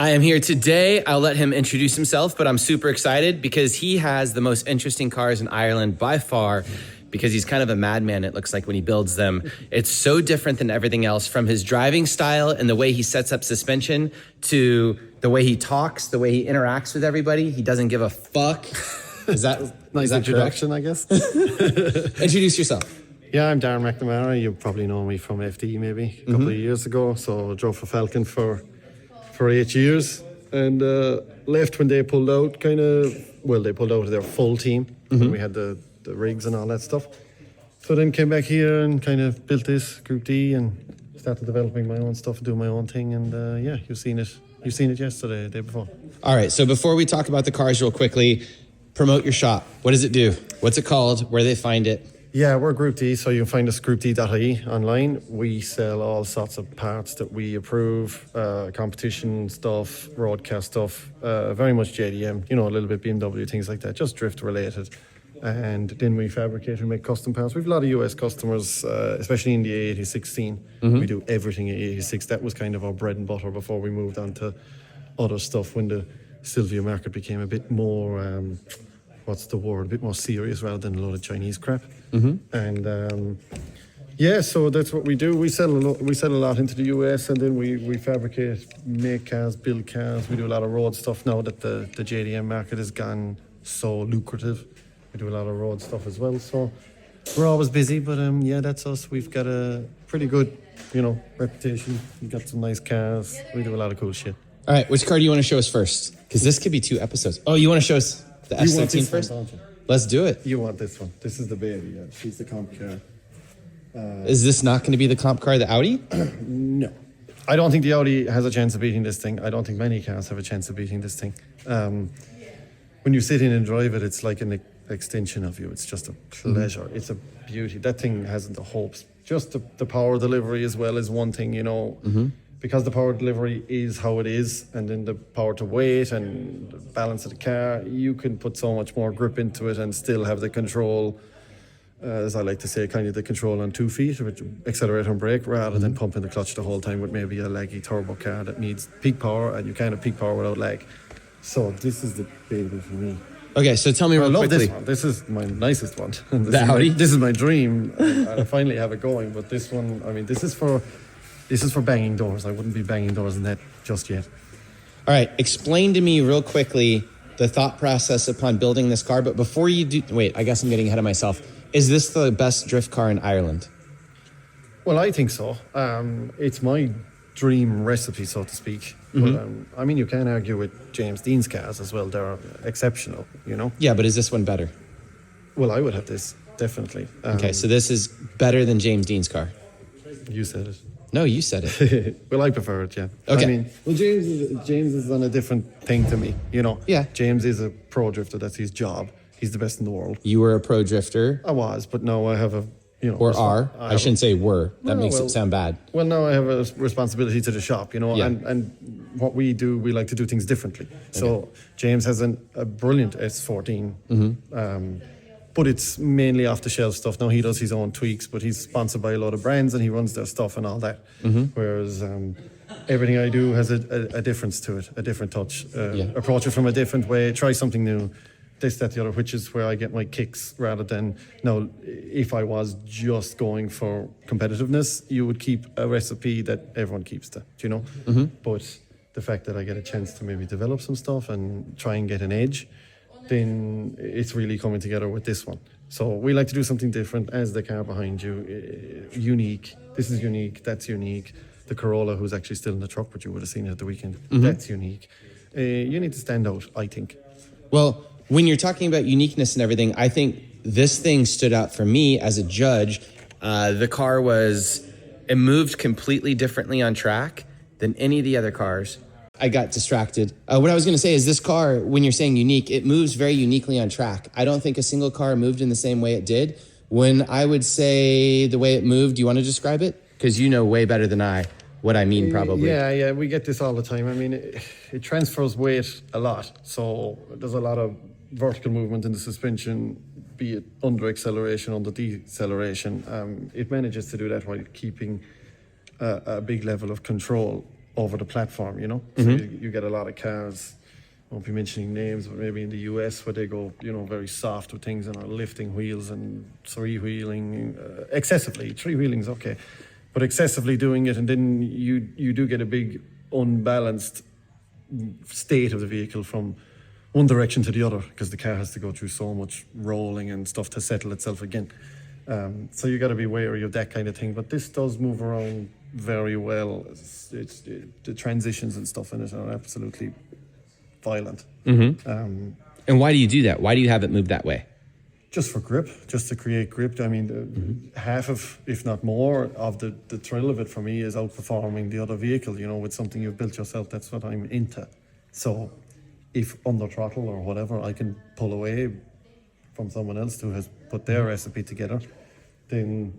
I am here today. I'll let him introduce himself, but I'm super excited because he has the most interesting cars in Ireland by far, because he's kind of a madman, it looks like, when he builds them. It's so different than everything else, from his driving style and the way he sets up suspension to the way he talks, the way he interacts with everybody. He doesn't give a fuck. Is that nice introduction, I guess? Introduce yourself. Yeah, I'm Darren McNamara. You probably know me from FD maybe a couple of years ago. So I drove for Falcon for 8 years and left when they pulled out they pulled out of their full team. When we had the rigs and all that stuff. So then came back here and kind of built this Group D and started developing my own stuff and doing my own thing. And you've seen it yesterday, the day before. All right, so before we talk about the cars real quickly, promote your shop. What does it do? What's it called? Where do they find it? Yeah, we're Group D, so you can find us groupd.ie online. We sell all sorts of parts that we approve, competition stuff, roadcast stuff, very much JDM, a little bit BMW, things like that, just drift related. And then we fabricate and make custom parts. We have a lot of US customers, especially in the A8016. We do everything at A86. That was kind of our bread and butter before we moved on to other stuff when the Silvia market became a bit more... a bit more serious rather than a lot of Chinese crap. And so that's what we do. We sell a lot into the US, and then we fabricate, make cars, build cars. We do a lot of road stuff now that the JDM market has gone so lucrative. We do a lot of road stuff as well. So we're always busy, but that's us. We've got a pretty good, reputation. We've got some nice cars. We do a lot of cool shit. All right, which car do you want to show us first? Because this could be 2 episodes. Oh, you want to show us the S13 first? Don't you? Let's do it. You want this one. This is the baby. Yeah. She's the comp car. Is this not going to be the comp car, the Audi? No. I don't think the Audi has a chance of beating this thing. I don't think many cars have a chance of beating this thing. When you sit in and drive it, it's like an extension of you. It's just a pleasure. It's a beauty. That thing hasn't the hopes. Just the power delivery as well is one thing, because the power delivery is how it is, and then the power to weight and the balance of the car, you can put so much more grip into it and still have the control, as I like to say, kind of the control on 2 feet, with accelerator and brake, rather than pumping the clutch the whole time with maybe a laggy turbo car that needs peak power, and you can't have peak power without lag. So this is the baby for me. Okay, so tell me real quickly. This one. This is my nicest one. The Audi? This is my dream. I finally have it going, but this one, this is for banging doors. I wouldn't be banging doors in that just yet. All right, explain to me real quickly the thought process upon building this car. But before you do, wait, I guess I'm getting ahead of myself. Is this the best drift car in Ireland? Well, I think so. It's my dream recipe, so to speak. But, you can't argue with James Dean's cars as well. They're exceptional, Yeah, but is this one better? Well, I would have this, definitely. Okay, so this is better than James Dean's car. You said it. No, you said it. Well, I prefer it, yeah. Okay. James is on a different thing to me, Yeah. James is a pro drifter. That's his job. He's the best in the world. You were a pro drifter. I was, but now I have a, Or are. I shouldn't say were. That makes it sound bad. Well, now I have a responsibility to the shop, Yeah. and what we do, we like to do things differently. So James has a brilliant S14. But it's mainly off-the-shelf stuff. Now he does his own tweaks, but he's sponsored by a lot of brands and he runs their stuff and all that. Whereas everything I do has a difference to it, a different touch. Approach it from a different way, try something new, this, that, the other, which is where I get my kicks rather than, if I was just going for competitiveness, you would keep a recipe that everyone keeps, But the fact that I get a chance to maybe develop some stuff and try and get an edge, then it's really coming together with this one. So we like to do something different, as the car behind you, unique. This is unique, that's unique. The Corolla, who's actually still in the truck, but you would have seen it at the weekend, that's unique. You need to stand out, I think. Well, when you're talking about uniqueness and everything, I think this thing stood out for me as a judge. The car it moved completely differently on track than any of the other cars. I got distracted. What I was going to say is this car, when you're saying unique, it moves very uniquely on track. I don't think a single car moved in the same way it did. When I would say the way it moved, do you want to describe it? Because you know way better than I what I mean, probably. Yeah, we get this all the time. It transfers weight a lot. So there's a lot of vertical movement in the suspension, be it under acceleration, under deceleration. It manages to do that while keeping a big level of control. over the platform, you know. So you get a lot of cars, I won't be mentioning names, but maybe in the US where they go, you know, very soft with things and are lifting wheels and three-wheeling excessively. Three-wheeling's okay, but excessively doing it, and then you do get a big unbalanced state of the vehicle from one direction to the other, because the car has to go through so much rolling and stuff to settle itself again. So you got to be wary of that kind of thing. But this does move around very well. The transitions and stuff in it are absolutely violent. And why do you do that? Why do you have it move that way? Just for grip, just to create grip. I mean, half of, if not more, of the thrill of it for me is outperforming the other vehicle, you know, with something you've built yourself. That's what I'm into. So if under throttle or whatever, I can pull away from someone else who has put their recipe together, then,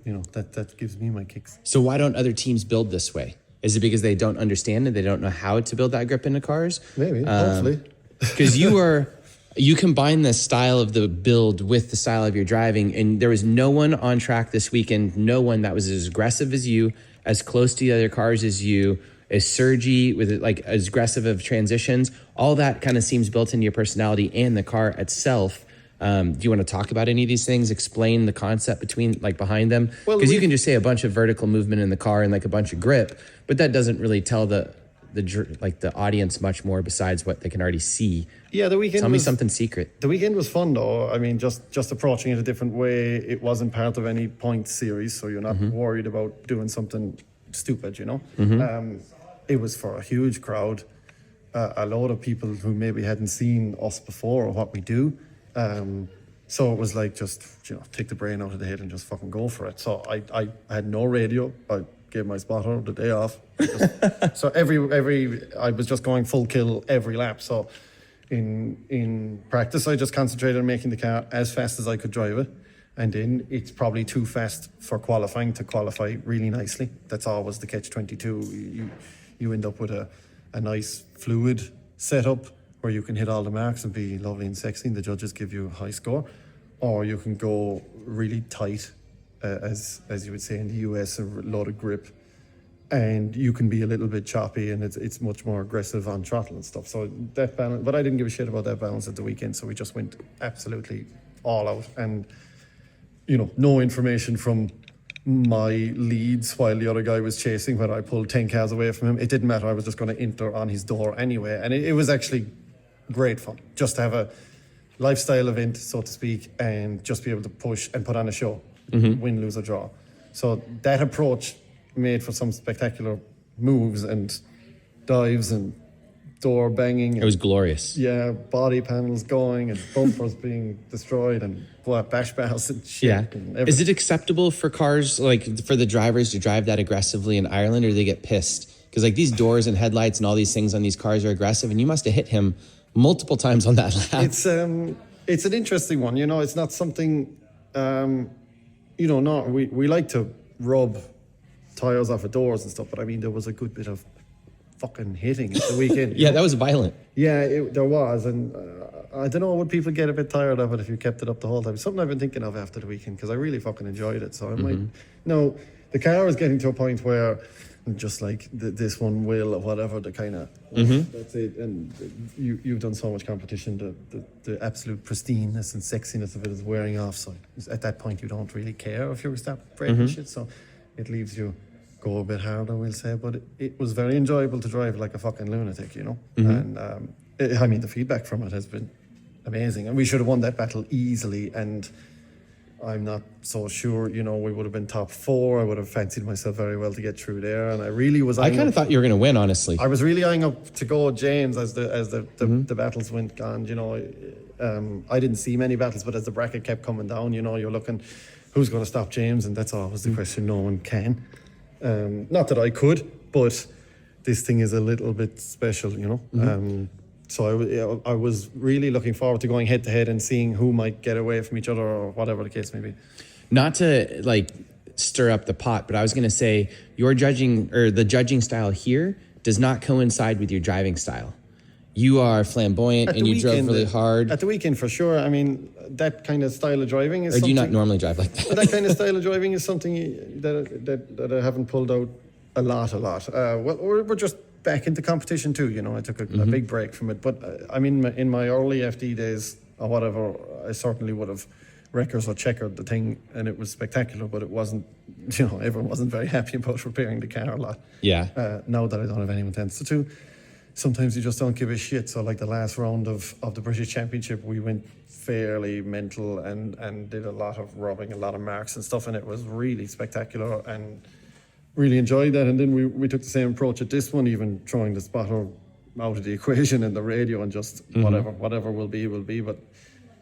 you know, that gives me my kicks. So why don't other teams build this way? Is it because they don't understand it? They don't know how to build that grip into cars? Maybe, hopefully. Because you combine the style of the build with the style of your driving, and there was no one on track this weekend, no one that was as aggressive as you, as close to the other cars as you, as surgy, with like as aggressive of transitions. All that kind of seems built into your personality and the car itself. Do you want to talk about any of these things? Explain the concept behind them? Because you can just say a bunch of vertical movement in the car and like a bunch of grip, but that doesn't really tell the audience much more besides what they can already see. Yeah, the weekend. Tell me something secret. The weekend was fun though. I mean, just approaching it a different way. It wasn't part of any point series, so you're not worried about doing something stupid, you know. It was for a huge crowd, a lot of people who maybe hadn't seen us before or what we do. So it was like, just, you know, take the brain out of the head and just fucking go for it. So I had no radio. I gave my spotter the day off. So I was just going full kill every lap. So in practice, I just concentrated on making the car as fast as I could drive it. And then it's probably too fast for qualifying to qualify really nicely. That's always the catch-22. You end up with a nice fluid setup where you can hit all the marks and be lovely and sexy and the judges give you a high score. Or you can go really tight, as you would say in the US, a lot of grip. And you can be a little bit choppy and it's much more aggressive on throttle and stuff. So that balance, but I didn't give a shit about that balance at the weekend, so we just went absolutely all out. And, you know, no information from my leads while the other guy was chasing, whether I pulled 10 cars away from him. It didn't matter. I was just going to enter on his door anyway. And it was actually great fun just to have a lifestyle event, so to speak, and just be able to push and put on a show, win, lose or draw. So that approach made for some spectacular moves and dives and door banging. It was glorious. Yeah, body panels going and bumpers being destroyed and bash bars and shit. Yeah. And is it acceptable for cars, like for the drivers to drive that aggressively in Ireland, or do they get pissed? Because like these doors and headlights and all these things on these cars are aggressive, and you must have hit him multiple times on that lap. It's an interesting one. You know, it's not something, you know, we like to rub tires off of doors and stuff, but I mean, there was a good bit of fucking hitting at the weekend. Yeah, that was violent. Yeah, there was, and I don't know, would people get a bit tired of it if you kept it up the whole time? Something I've been thinking of after the weekend, because I really fucking enjoyed it. So I might. No, the car is getting to a point where just like this one will or whatever, the kind of that's it. And you've done so much competition, the absolute pristineness and sexiness of it is wearing off. So at that point, you don't really care if you start breaking shit. So it leaves you go a bit harder, we'll say. But it was very enjoyable to drive like a fucking lunatic, you know. And I mean, the feedback from it has been amazing, and we should have won that battle easily. And I'm not so sure, you know, we would have been top 4. I would have fancied myself very well to get through there, and I really was. I kind of thought you were going to win, honestly. I was really eyeing up to go James as the battles went on. You know, I didn't see many battles, but as the bracket kept coming down, you know, you're looking, who's going to stop James, and that's always the question. No one can. Not that I could, but this thing is a little bit special, you know. So I was really looking forward to going head to head and seeing who might get away from each other or whatever the case may be. Not to like stir up the pot, but I was going to say your judging, or the judging style here, does not coincide with your driving style. You are flamboyant and you drove really hard. At the weekend, for sure. I mean, that kind of style of driving is. Or do you not normally drive like that? But that kind of style of driving is something that I haven't pulled out A lot. Well, we're just back into competition too. You know, I took a big break from it. But I mean, in my early FD days or whatever, I certainly would have wreckers or checkered the thing, and it was spectacular. But it wasn't. You know, everyone wasn't very happy about repairing the car a lot. Yeah. Now that I don't have any intents to, sometimes you just don't give a shit. So like the last round of the British Championship, we went fairly mental and did a lot of rubbing, a lot of marks and stuff, and it was really spectacular and really enjoyed that. And then we took the same approach at this one, even throwing the spotter out of the equation and the radio and just whatever will be. But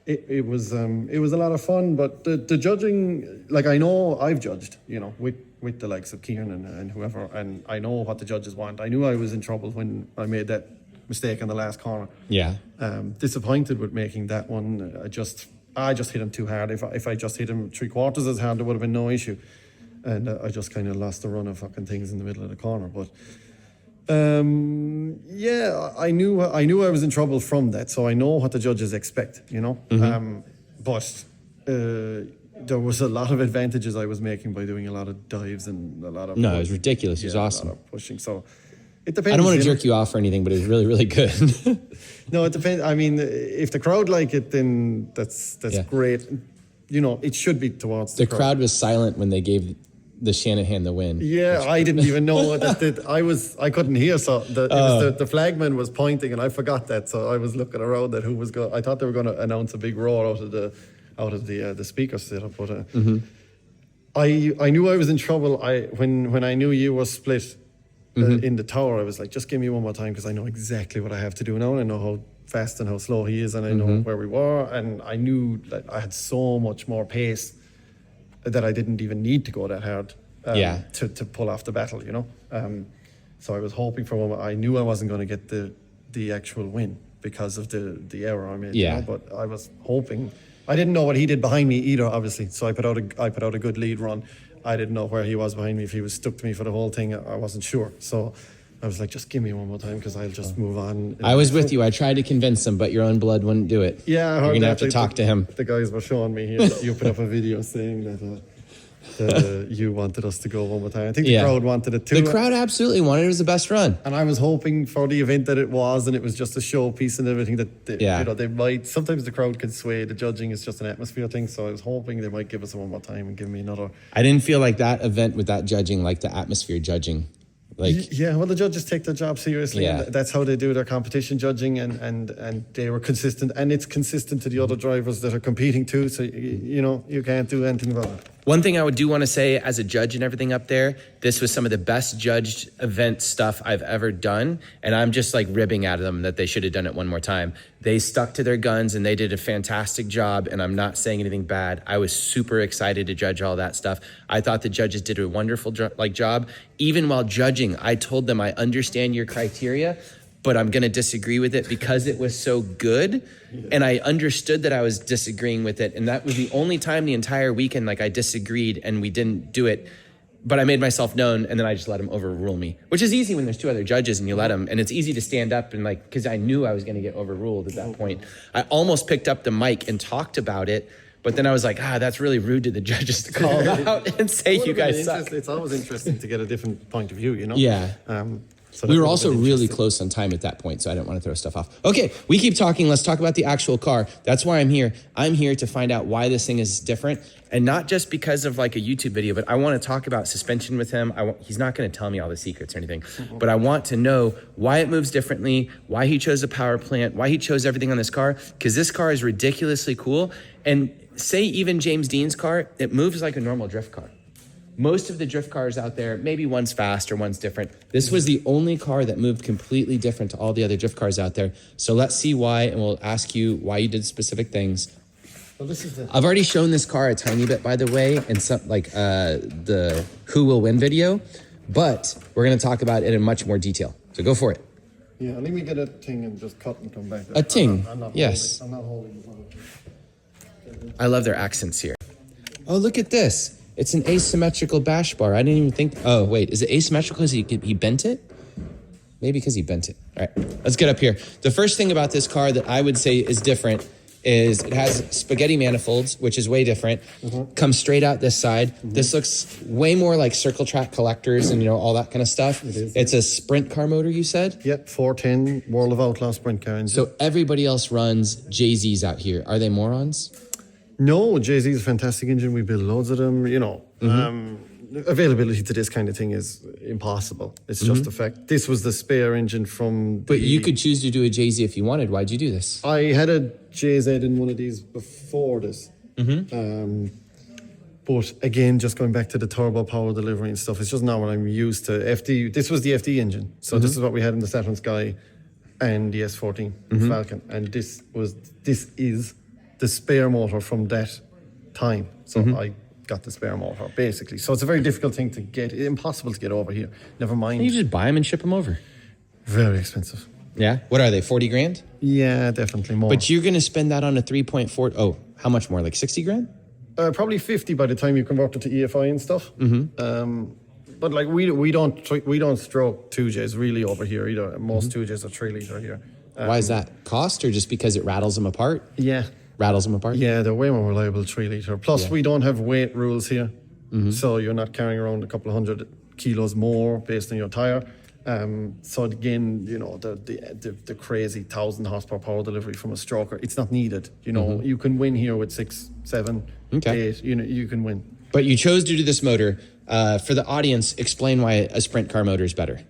it was a lot of fun. But the judging, like I know I've judged, you know, with the likes of Kieran and whoever, and I know what the judges want. I knew I was in trouble when I made that mistake in the last corner. Yeah. Disappointed with making that one. I just hit him too hard. If I just hit him 3/4 as hard, there would have been no issue. And I just kind of lost the run of fucking things in the middle of the corner. But yeah, I knew I was in trouble from that, so I know what the judges expect, you know. But there was a lot of advantages I was making by doing a lot of dives and a lot of... No, it was ridiculous. It was awesome. A lot of pushing. So it depends. I don't want to jerk you off or anything, but it was really, really good. No, it depends. I mean, if the crowd like it, then that's great. You know, it should be towards the crowd was silent when they gave the Shanahan the win. Yeah, I didn't even know that. I couldn't hear, so the flagman was pointing, and I forgot that. So I was looking around at who was going. I thought they were going to announce a big roar out of the speaker setup, but I knew I was in trouble. When I knew you were split in the tower, I was like, just give me one more time because I know exactly what I have to do now. And I know how fast and how slow he is, and I know where we were, and I knew that I had so much more pace that I didn't even need to go that hard to pull off the battle, you know. So I was hoping for one. I knew I wasn't going to get the actual win because of the error I made. Yeah. You know? But I was hoping. I didn't know what he did behind me either, obviously. So I put out a good lead run. I didn't know where he was behind me. If he was stuck to me for the whole thing, I wasn't sure. So I was like, just give me one more time because I'll just move on. I was with you. I tried to convince him, but your own blood wouldn't do it. Yeah, you're going to have to talk to him. The guys were showing me here. You put up a video saying that you wanted us to go one more time. I think the crowd wanted it too. The crowd absolutely wanted it. It was the best run. And I was hoping for the event that it was, and it was just a showpiece and everything that you know, they might. Sometimes the crowd can sway. The judging is just an atmosphere thing. So I was hoping they might give us one more time and give me another. I didn't feel like that event with that judging, like the atmosphere judging. Like, yeah, well, the judges take their job seriously. Yeah. And that's how they do their competition judging, and they were consistent, and it's consistent to the other drivers that are competing too. So you know, you can't do anything about it. One thing I do want to say as a judge and everything up there, this was some of the best judged event stuff I've ever done. And I'm just like ribbing at them that they should have done it one more time. They stuck to their guns and they did a fantastic job. And I'm not saying anything bad. I was super excited to judge all that stuff. I thought the judges did a wonderful job. Even while judging, I told them, I understand your criteria, but I'm going to disagree with it because it was so good. And I understood that I was disagreeing with it. And that was the only time the entire weekend, like I disagreed and we didn't do it. But I made myself known, and then I just let them overrule me, which is easy when there's two other judges and you let them. And it's easy to stand up and like, because I knew I was going to get overruled at that point. I almost picked up the mic and talked about it. But then I was like, that's really rude to the judges to call out and say you guys suck. It's always interesting to get a different point of view, you know? Yeah. So we were also really close on time at that point, so I didn't want to throw stuff off. Okay, we keep talking. Let's talk about the actual car. That's why I'm here. I'm here to find out why this thing is different, and not just because of like a YouTube video, but I want to talk about suspension with him. He's not going to tell me all the secrets or anything, but I want to know why it moves differently, why he chose a power plant, why he chose everything on this car, because this car is ridiculously cool. And say even James Dean's car, it moves like a normal drift car. Most of the drift cars out there, maybe one's fast or one's different. This was the only car that moved completely different to all the other drift cars out there. So let's see why, and we'll ask you why you did specific things. Well, I've already shown this car a tiny bit, by the way, in some like the Who Will Win video, but we're going to talk about it in much more detail. So go for it. Yeah, let me get a ting and just cut and come back. A ting, I'm not yes. I'm not holding it. I love their accents here. Oh, look at this. It's an asymmetrical bash bar. I didn't even think. Oh, wait. Is it asymmetrical because he bent it? Maybe because he bent it. All right. Let's get up here. The first thing about this car that I would say is different is it has spaghetti manifolds, which is way different. Comes straight out this side. This looks way more like circle track collectors and all that kind of stuff. It's a sprint car motor, you said? Yep, 410 World of Outlaw sprint car engine. So everybody else runs JZs out here. Are they morons? No, JZ is a fantastic engine. We build loads of them. Availability to this kind of thing is impossible. It's just a fact. This was the spare engine from. But you could choose to do a JZ if you wanted. Why'd you do this? I had a JZ in one of these before this. But again, just going back to the turbo power delivery and stuff, it's just not what I'm used to. FD. This was the FD engine, so this is what we had in the Saturn Sky and the S14 Falcon, and this is the spare motor from that time. So I got the spare motor, basically. So it's a very difficult thing to get, impossible to get over here. Never mind. You just buy them and ship them over. Very expensive. Yeah? What are they, 40 grand? Yeah, definitely more. But you're going to spend that on a 3.4, how much more, like 60 grand? Probably 50 by the time you convert it to EFI and stuff. But like we don't stroke 2Js really over here either. Most 2Js are 3 litre here. Why is that? Cost or just because it rattles them apart? Yeah. Rattles them apart? Yeah, they're way more reliable 3 litre. Plus, we don't have weight rules here. So you're not carrying around a couple of 100 kilos more based on your tyre. So again, the crazy 1,000 horsepower power delivery from a stroker, it's not needed. You can win here with 6, 7, 8. You can win. But you chose to do this motor. For the audience, explain why a sprint car motor is better.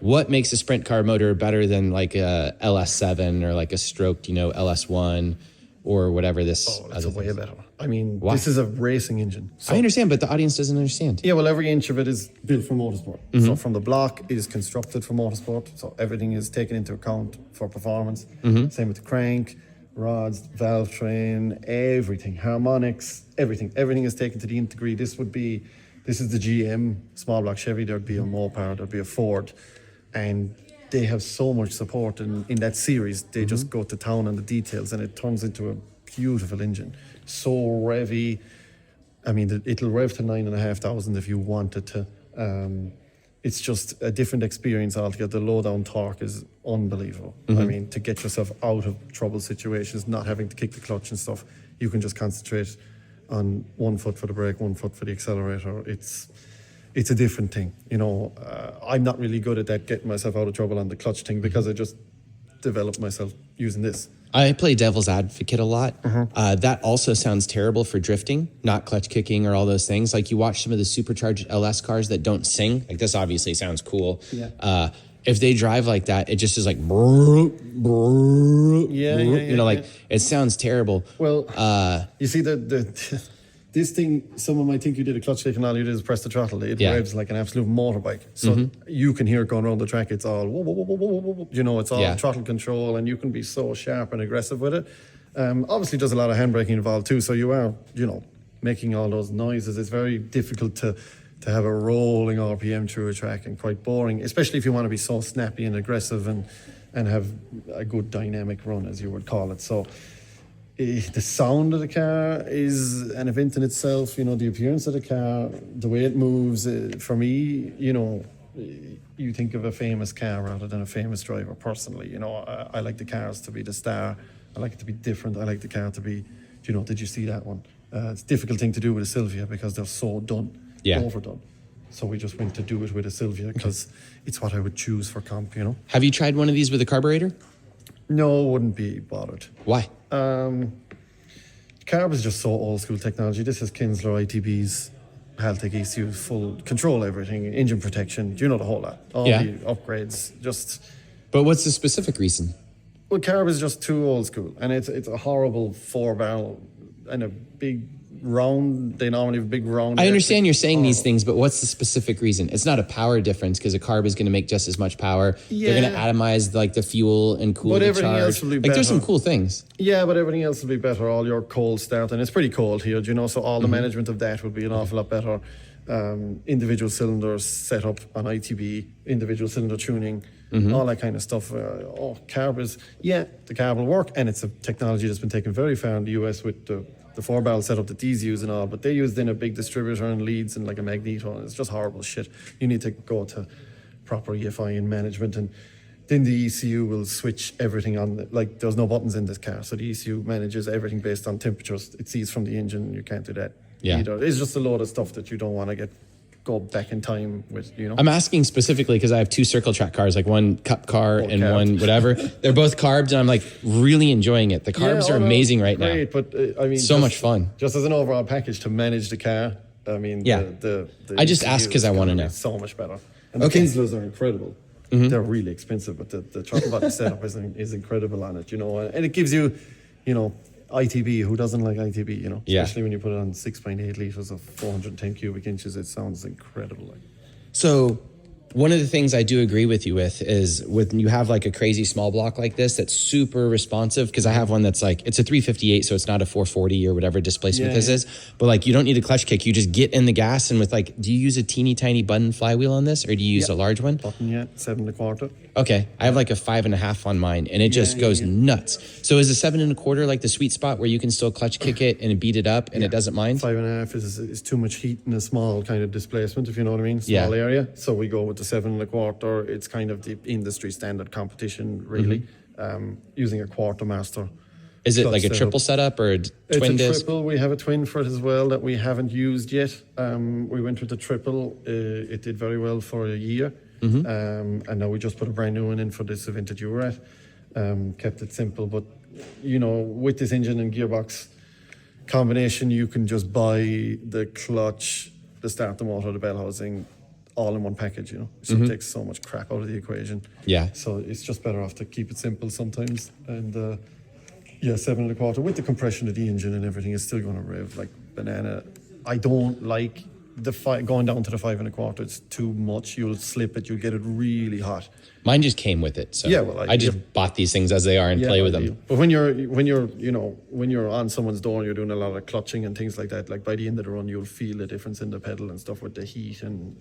What makes a sprint car motor better than like a LS7 or like a stroked, LS1 or whatever this? It's way better. I mean, Why? this is a racing engine. So, I understand, but the audience doesn't understand. yeah, well, every inch of it is built for motorsport. So from the block, it is constructed for motorsport. So everything is taken into account for performance. Same with the crank, rods, valve train, everything, harmonics, everything. Everything is taken to the nth degree. This is the GM small block Chevy. There'd be a Mopar, there'd be a Ford, and they have so much support in that series. They just go to town on the details, and it turns into a beautiful engine. So revvy. I mean, it'll rev to 9,500 if you wanted to. It's just a different experience altogether. The low-down torque is unbelievable. I mean, to get yourself out of trouble situations, not having to kick the clutch and stuff, you can just concentrate on 1 foot for the brake, 1 foot for the accelerator. It's a different thing. I'm not really good at that, getting myself out of trouble on the clutch thing, because I just developed myself using this. I play devil's advocate a lot. That also sounds terrible for drifting, not clutch kicking or all those things. Like you watch some of the supercharged LS cars that don't sing. Like this obviously sounds cool. Yeah. If they drive like that, it just is like, brrr, brrr, Yeah, brrr, yeah, like it sounds terrible. Well, you see this thing, someone might think you did a clutch kick and all you did is press the throttle. It revs like an absolute motorbike. So you can hear it going around the track. It's all, whoa, whoa, whoa, whoa, whoa, whoa. It's all throttle control, and you can be so sharp and aggressive with it. Obviously, there's a lot of handbraking involved too. So you are, making all those noises. It's very difficult to have a rolling RPM through a track, and quite boring, especially if you want to be so snappy and aggressive and have a good dynamic run, as you would call it. So the sound of the car is an event in itself. The appearance of the car, the way it moves. For me, you think of a famous car rather than a famous driver. Personally, I like the cars to be the star. I like it to be different. I like the car to be, did you see that one? It's a difficult thing to do with a Silvia because they're so overdone. So we just went to do it with a Silvia because it's what I would choose for comp. Have you tried one of these with a carburetor? No, wouldn't be bothered. Why? Carb is just so old school technology. This is Kinsler ITB's Haltech ECU, full control everything, engine protection, the whole lot. All the upgrades, just... But what's the specific reason? Well, carb is just too old school, and it's a horrible 4-barrel and a big round. They normally have a big round. I understand you're saying these things, but what's the specific reason? It's not a power difference because a carb is going to make just as much power. Yeah. They're going to atomize like the fuel and cool But the everything charge. else will be Like there's better. some cool things. Yeah, but everything else will be better. All your cold start, and it's pretty cold here, so all the management of that will be an awful lot better. Individual cylinders set up on ITB, individual cylinder tuning, all that kind of stuff. Carb is, the carb will work, and it's a technology that's been taken very far in the US with the 4-barrel setup that these use and all, but they used in a big distributor and leads and like a magneto, and it's just horrible shit. You need to go to proper EFI and management, and then the ECU will switch everything on. Like there's no buttons in this car, so the ECU manages everything based on temperatures it sees from the engine. You can't do that either. It's just a load of stuff that you don't want to go back in time with, you know. I'm asking specifically because I have 2 circle track cars, like one cup car and carbed. one whatever. They're both carbed, and I'm like really enjoying it. The carbs are amazing right now. But I mean, so much fun. Just as an overall package to manage the car. I mean, the I just ECU asked because I want to know. So much better. And the Kinslers are incredible. They're really expensive, but the throttle button setup is incredible on it, you know. And it gives you, you know, ITB. Who doesn't like ITB, you know? Especially when you put it on 6.8 litres of 410 cubic inches, it sounds incredible. Like. So one of the things I do agree with you with is when you have like a crazy small block like this that's super responsive, because I have one that's like, it's a 358, so it's not a 440 or whatever displacement this is, but like you don't need a clutch kick. You just get in the gas, and with like, do you use a teeny tiny button flywheel on this, or do you use a large one? Button, 7 1/4. Okay, I have like a 5 1/2 on mine, and it just goes nuts. So is a 7 1/4 like the sweet spot where you can still clutch kick it and beat it up and it doesn't mind? 5 1/2 is too much heat in a small kind of displacement, if you know what I mean, small area. So we go with the 7 1/4. It's kind of the industry standard competition, really, using a quarter master. Is it like a triple setup or a twin it's a disc? triple. We have a twin for it as well that we haven't used yet. We went with the triple. It did very well for a year. And now we just put a brand new one in for this event that you were at. Kept it simple, but you know, with this engine and gearbox combination, you can just buy the clutch, the starter motor, the bell housing, all in one package, you know. So it takes so much crap out of the equation. Yeah. So it's just better off to keep it simple sometimes. And 7 1/4 with the compression of the engine and everything is still going to rev like banana. I don't like going down to the 5 1/4. It's too much. You'll slip it. You'll get it really hot. Mine just came with it, so I just bought these things as they are and play with them. But when you're on someone's door and you're doing a lot of clutching and things like that, like by the end of the run, you'll feel the difference in the pedal and stuff with the heat and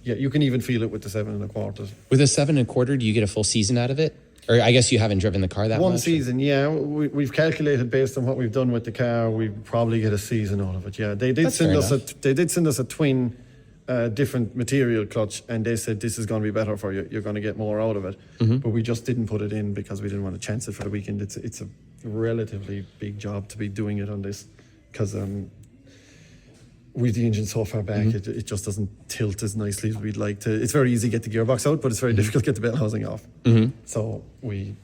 you can even feel it with the 7 1/4. With a 7 1/4, do you get a full season out of it? Or I guess you haven't driven the car that much. One season, yeah. We've calculated based on what we've done with the car, we probably get a season out of it. Yeah, they did send us a twin, different material clutch, and they said this is going to be better for you. You're going to get more out of it. But we just didn't put it in because we didn't want to chance it for the weekend. It's a relatively big job to be doing it on this because with the engine so far back, it just doesn't tilt as nicely as we'd like to. It's very easy to get the gearbox out, but it's very difficult to get the bell housing off. So we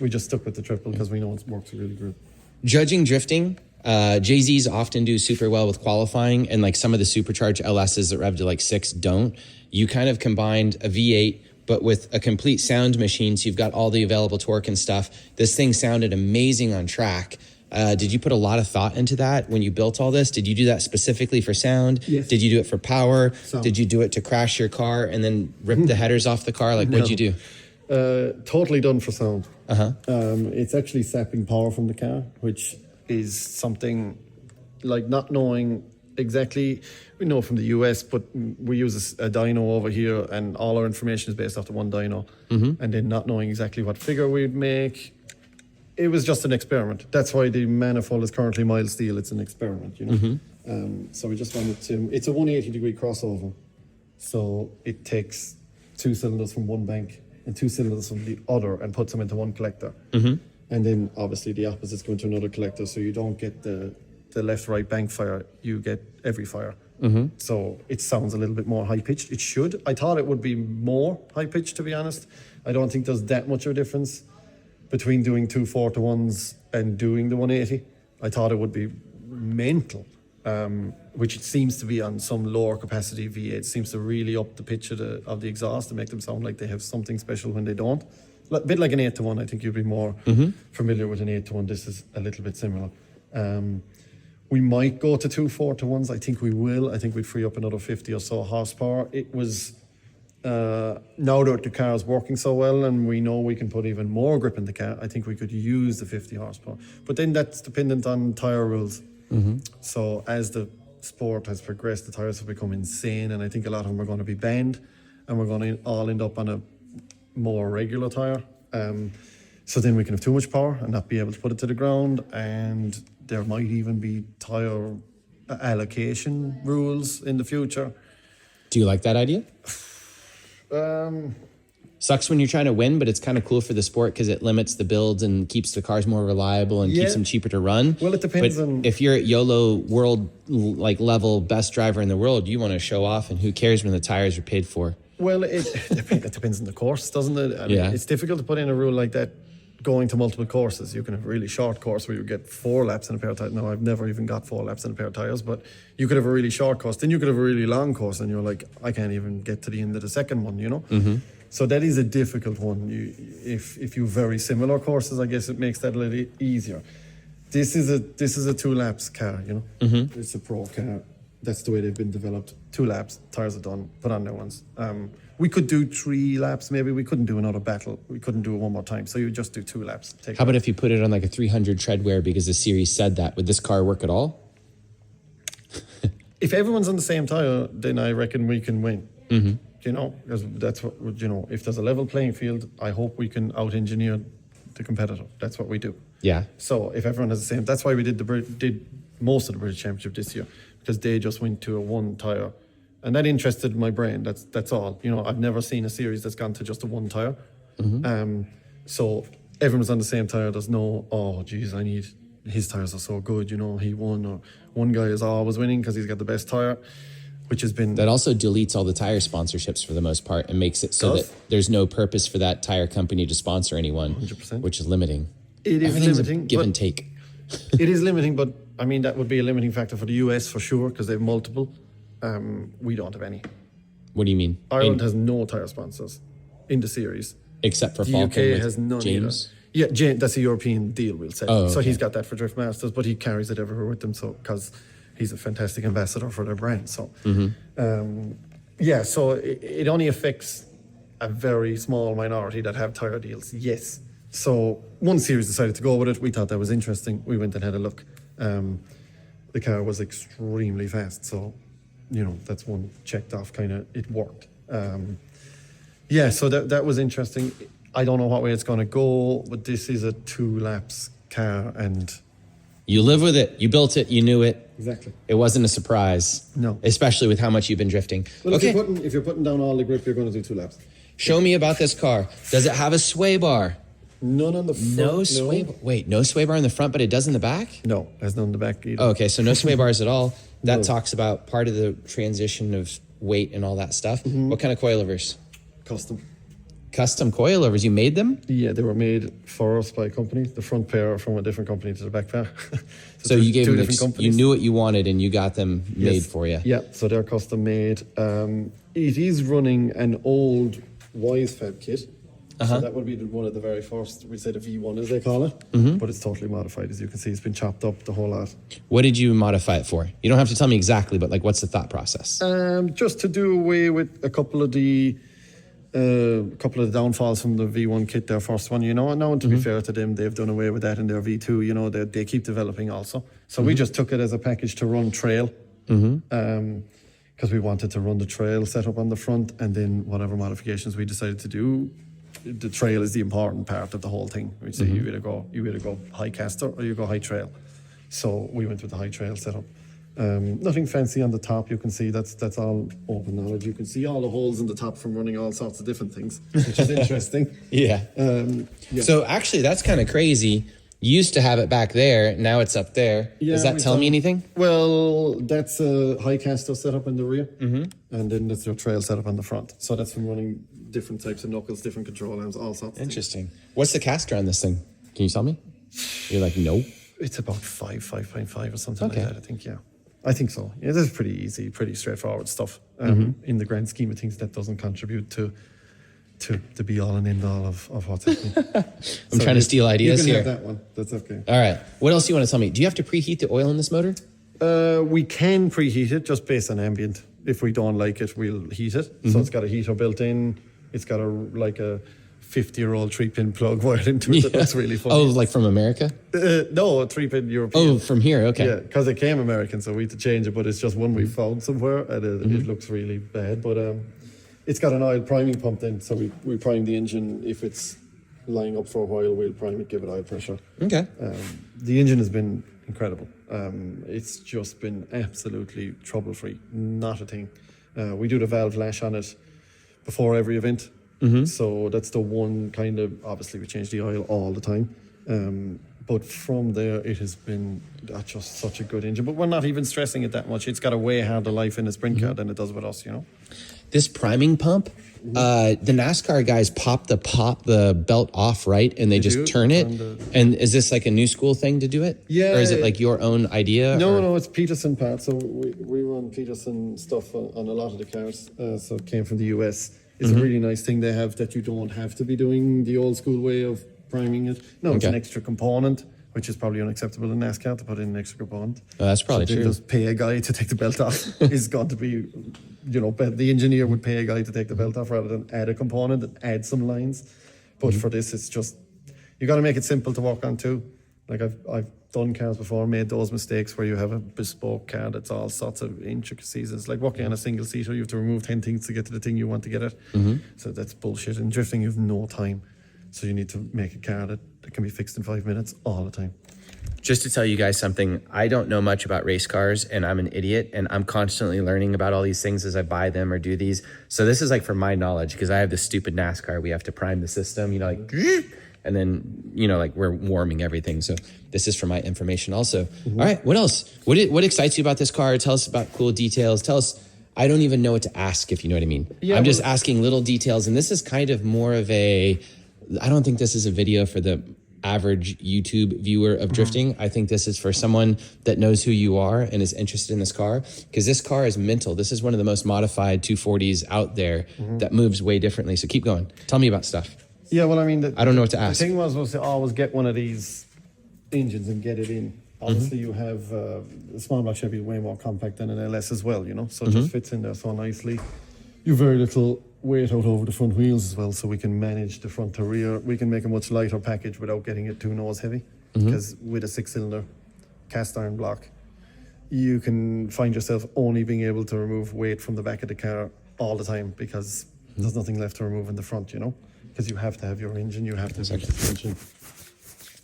just stuck with the triple because we know it works really good. Judging drifting, JZs often do super well with qualifying, and like some of the supercharged LSs that rev to like 6 don't. You kind of combined a V8, but with a complete sound machine, so you've got all the available torque and stuff. This thing sounded amazing on track. Did you put a lot of thought into that when you built all this? Did you do that specifically for sound? Yes. Did you do it for power? Sound. Did you do it to crash your car and then rip the headers off the car? Like, what'd you do? Totally done for sound. It's actually sapping power from the car, which is something like not knowing exactly. We know from the US, but we use a dyno over here, and all our information is based off the one dyno. And then not knowing exactly what figure we'd make. It was just an experiment. That's why the manifold is currently mild steel. It's an experiment, you know. So we just wanted to. It's a 180-degree crossover, so it takes 2 cylinders from one bank and 2 cylinders from the other and puts them into one collector. And then obviously the opposites go into another collector, so you don't get the left-right bank fire. You get every fire. So it sounds a little bit more high-pitched. It should. I thought it would be more high-pitched, to be honest. I don't think there's that much of a difference between doing 2 4-to-1s and doing the 180. I thought it would be mental, which it seems to be on some lower capacity V8. It seems to really up the pitch of the exhaust to make them sound like they have something special when they don't. A bit like an 8-to-1. I think you'd be more familiar with an 8-to-1. This is a little bit similar. We might go to 2 4-to-1s. I think we will. I think we'd free up another 50 or so horsepower. It was... now that the car is working so well and we know we can put even more grip in the car, I think we could use the 50 horsepower. But then that's dependent on tyre rules. So as the sport has progressed, the tyres have become insane, and I think a lot of them are going to be banned, and we're going to all end up on a more regular tyre. So then we can have too much power and not be able to put it to the ground, and there might even be tyre allocation rules in the future. Do you like that idea? Sucks when you're trying to win, but it's kind of cool for the sport because it limits the builds and keeps the cars more reliable and keeps them cheaper to run. Well, it depends but on... if you're at YOLO world like level best driver in the world, you want to show off, and who cares when the tires are paid for? Well, it depends on the course, doesn't it? I mean, it's difficult to put in a rule like that going to multiple courses. You can have a really short course where you get 4 laps in a pair of tires. No, I've never even got 4 laps in a pair of tires, but you could have a really short course. Then you could have a really long course, and you're like, I can't even get to the end of the second one, you know? Mm-hmm. So that is a difficult one. If you have very similar courses, I guess it makes that a little easier. This is a 2 laps car, you know? Mm-hmm. It's a pro car. That's the way they've been developed. 2 laps, tires are done, put on new ones. We could do 3 laps, maybe. We couldn't do another battle. We couldn't do it one more time. So you just do 2 laps. How about if you put it on like a 300 treadwear because the series said that? Would this car work at all? If everyone's on the same tire, then I reckon we can win. Mm-hmm. You know, because that's what, you know, if there's a level playing field, I hope we can out-engineer the competitor. That's what we do. Yeah. So if everyone has the same, that's why we did most of the British Championship this year, because they just went to a 1 tire. And that interested my brain. That's all. You know, I've never seen a series that's gone to just a 1 tire. Mm-hmm. So everyone's on the same tire. There's no, oh, geez, his tires are so good, you know, he won. Or one guy is always winning because he's got the best tire, which has been... That also deletes all the tire sponsorships for the most part and makes it so that there's no purpose for that tire company to sponsor anyone, 100%. Which is limiting. It is limiting. Give and take. It is limiting, but I mean, that would be a limiting factor for the US for sure, because they have multiple. We don't have any. What do you mean? Ireland has no tire sponsors in the series. Except for the Falcon UK has none James? Either. Yeah, that's a European deal, we'll say. Oh, okay. So he's got that for Drift Masters, but he carries it everywhere with them, so because he's a fantastic ambassador for their brand. So, so it only affects a very small minority that have tire deals. Yes. So one series decided to go with it. We thought that was interesting. We went and had a look. The car was extremely fast, so you know that's one checked off. Kind of, it worked. So that was interesting. I don't know what way it's going to go, but this is a 2 laps car, and you live with it. You built it. You knew it. Exactly. It wasn't a surprise. No. Especially with how much you've been drifting. Well, okay. if you're putting down all the grip, you're going to do 2 laps. Show me about this car. Does it have a sway bar? None on the front. No sway bar. Wait, no sway bar in the front, but it does in the back? No, there's none in the back either. Oh, okay, so no sway bars at all. That No. talks about part of the transition of weight and all that stuff. Mm-hmm. What kind of coilovers? Custom coilovers. You made them? Yeah, they were made for us by a company. The front pair are from a different company to the back pair. So you gave two them, different companies. you knew what you wanted and you got them made for you. Yeah, so they're custom made. It is running an old WiseFab kit. So that would be one of the very first, we say the V1 as they call it, but it's totally modified. As you can see, it's been chopped up, the whole lot. What did you modify it for? You don't have to tell me exactly, but like what's the thought process? Just to do away with a couple of the downfalls from the V1 kit, their first one, you know. And now, to be fair to them, they've done away with that in their V2, you know. They keep developing also. So we just took it as a package to run trail, because we wanted to run the trail setup on the front, and then whatever modifications we decided to do, the trail is the important part of the whole thing. We say you either go high caster or you go high trail. So we went with the high trail setup. Nothing fancy on the top. You can see that's all open knowledge. You can see all the holes in the top from running all sorts of different things, which is interesting. Yeah. So actually, that's kind of crazy. You used to have it back there. Now it's up there. Yeah, Does that tell me anything? Well, that's a high caster setup in the rear, and then that's your trail setup on the front. So that's from running different types of knuckles, different control arms, all sorts. Interesting. What's the caster on this thing? Can you tell me? You're like, no. It's about 5.5 or something like that, I think, yeah. I think so. Yeah, this is pretty easy, pretty straightforward stuff. In the grand scheme of things, that doesn't contribute to the be all and end all of what's happening. I'm trying to steal ideas here. here. Have that one. That's okay. All right. What else do you want to tell me? Do you have to preheat the oil in this motor? We can preheat it just based on ambient. If we don't like it, we'll heat it. So it's got a heater built in. It's got a 50-year-old 3-pin plug wired into it. That looks really funny. Oh, like from America? No, a 3-pin European. Oh, from here. Okay. Yeah, because it came American, so we had to change it, but it's just one we found somewhere, and it looks really bad. But it's got an oil priming pump in, so we prime the engine. If it's lying up for a while, we'll prime it, give it oil pressure. Okay. The engine has been incredible. It's just been absolutely trouble-free. Not a thing. We do the valve lash on it before every event. So that's the one kind of, obviously we change the oil all the time. But from there, it has been just such a good engine. But we're not even stressing it that much. It's got a way harder life in a sprint car than it does with us, you know. This priming pump, the NASCAR guys pop the belt off, right? And they just turn it. And is this like a new school thing to do it? Yeah. Or is it like your own idea? No, it's Peterson parts. So we run Peterson stuff on a lot of the cars. So it came from the US. It's a really nice thing they have that you don't have to be doing the old school way of priming it. No, it's an extra component, which is probably unacceptable in NASCAR to put in an extra component. Oh, that's probably true. Just pay a guy to take the belt off is got to be, the engineer would pay a guy to take the belt off rather than add a component and add some lines. But for this, it's just, you got to make it simple to work on too. Like I've done cars before, made those mistakes where you have a bespoke car that's all sorts of intricacies. It's like working on a single seater, you have to remove 10 things to get to the thing you want to get at. So that's bullshit. In drifting, you have no time. So you need to make a car that can be fixed in 5 minutes all the time. Just to tell you guys something, I don't know much about race cars and I'm an idiot and I'm constantly learning about all these things as I buy them or do these. So this is like for my knowledge because I have this stupid NASCAR. We have to prime the system, like, and then, like we're warming everything. So this is for my information also. All right, what else? What excites you about this car? Tell us about cool details. Tell us, I don't even know what to ask, if you know what I mean. Yeah, I'm just asking little details. And this is kind of more of I don't think this is a video for the average YouTube viewer of drifting. I think this is for someone that knows who you are and is interested in this car, because this car is mental. This is one of the most modified 240s out there that moves way differently. So keep going. Tell me about stuff. Yeah, well, I mean, I don't know what to ask. The thing was to always get one of these engines and get it in. Obviously, you have a small block Chevy way more compact than an LS as well, so it just fits in there so nicely. You have very little weight out over the front wheels as well, so we can manage the front to rear. We can make a much lighter package without getting it too nose heavy, because with a 6-cylinder cast iron block, you can find yourself only being able to remove weight from the back of the car all the time because there's nothing left to remove in the front, because you have to have your engine, you have to have your suspension.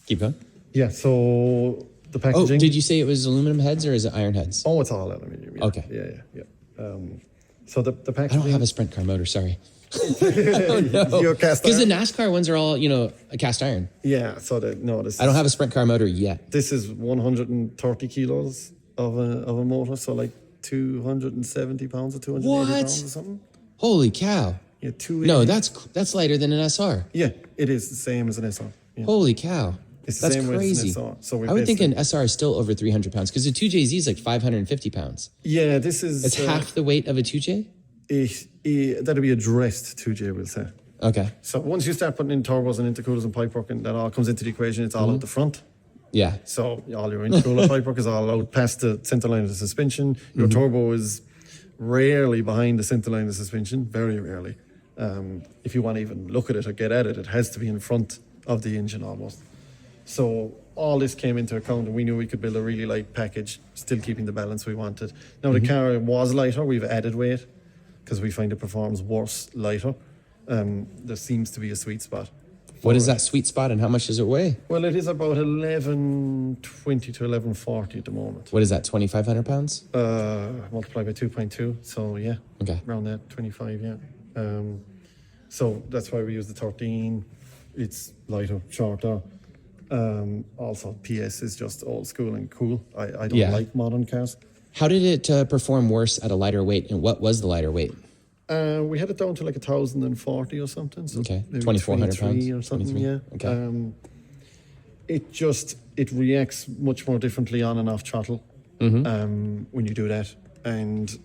Keep going. Yeah, so the packaging. Oh, did you say it was aluminum heads or is it iron heads? Oh, it's all aluminum. Yeah. Okay. Yeah. So the packaging. I don't have a sprint car motor, sorry. You're cast iron? Because the NASCAR ones are all, a cast iron. Yeah, so I don't have a sprint car motor yet. This is 130 kilos of a motor, so like 270 pounds or 280 pounds or something. Holy cow. Yeah, 280. No, that's lighter than an SR. Yeah, it is the same as an SR. Yeah. Holy cow. It's the same crazy. As an SR. So I would think an SR is still over 300 pounds because the 2JZ is like 550 pounds. Yeah, this is... It's half the weight of a 2J? That'll be a dressed 2J, we'll say. Okay. So once you start putting in turbos and intercoolers and pipework, and that all comes into the equation, it's all out the front. Yeah. So all your intercooler pipework is all out past the center line of the suspension. Your turbo is rarely behind the center line of the suspension, very rarely. If you want to even look at it or get at it, it has to be in front of the engine almost. So all this came into account, and we knew we could build a really light package, still keeping the balance we wanted. Now the car was lighter, we've added weight, because we find it performs worse lighter. There seems to be a sweet spot. What is that sweet spot and how much does it weigh? Well, it is about 1120 to 1140 at the moment. What is that, 2,500 pounds? Multiplied by 2.2, so yeah. Okay. Around that, 25, yeah. So that's why we use the 13. It's lighter, shorter. Also, PS is just old school and cool. I don't like modern cars. How did it perform worse at a lighter weight, and what was the lighter weight? We had it down to like 1,040 or something. So okay, 2,400 pounds or something. 23. Yeah. Okay. It reacts much more differently on and off throttle when you do that, and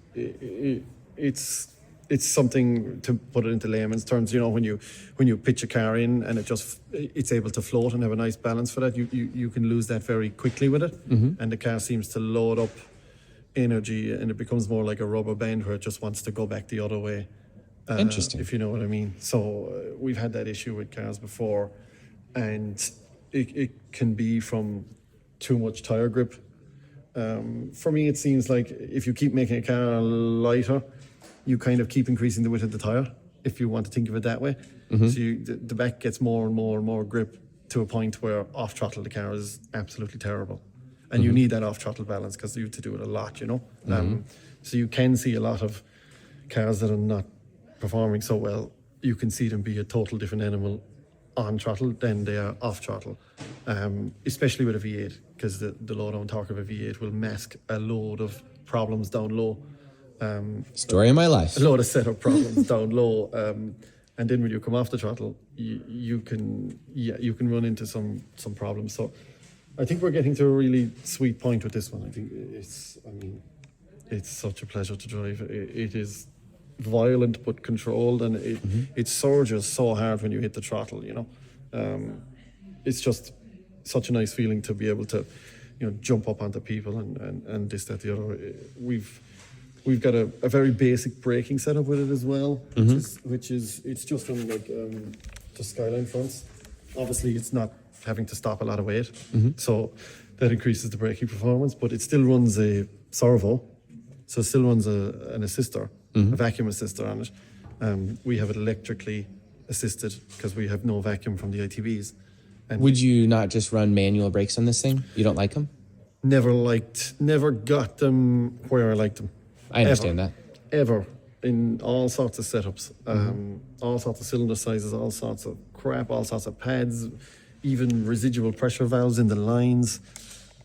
it's something, to put it into layman's terms. When you pitch a car in and it's able to float and have a nice balance for that, you can lose that very quickly with it, and the car seems to load up energy, and it becomes more like a rubber band where it just wants to go back the other way. Interesting. If you know what I mean. So we've had that issue with cars before, and it can be from too much tire grip. For me, it seems like if you keep making a car lighter, you kind of keep increasing the width of the tire, if you want to think of it that way. So the back gets more and more and more grip to a point where off throttle the car is absolutely terrible. And you need that off throttle balance because you have to do it a lot, So you can see a lot of cars that are not performing so well you can see them be a total different animal on throttle than they are off throttle, especially with a V8, because the low down torque of a V8 will mask a load of problems down low. Story of my life. A load of setup problems down low, and then when you come off the throttle, you can run into some problems. So I think we're getting to a really sweet point with this one. I think it's such a pleasure to drive. It is violent but controlled, and it surges so hard when you hit the throttle. It's just such a nice feeling to be able to, jump up onto people and this, that, the other. We've got a very basic braking setup with it as well, which is it's just on the Skyline fronts. Obviously, it's not having to stop a lot of weight, so that increases the braking performance. But it still runs a servo, so it still runs an assister, a vacuum assister on it. We have it electrically assisted because we have no vacuum from the ITBs. And would you not just run manual brakes on this thing? You don't like them? Never got them where I liked them. I understand that. Ever. In all sorts of setups, all sorts of cylinder sizes, all sorts of crap, all sorts of pads, even residual pressure valves in the lines,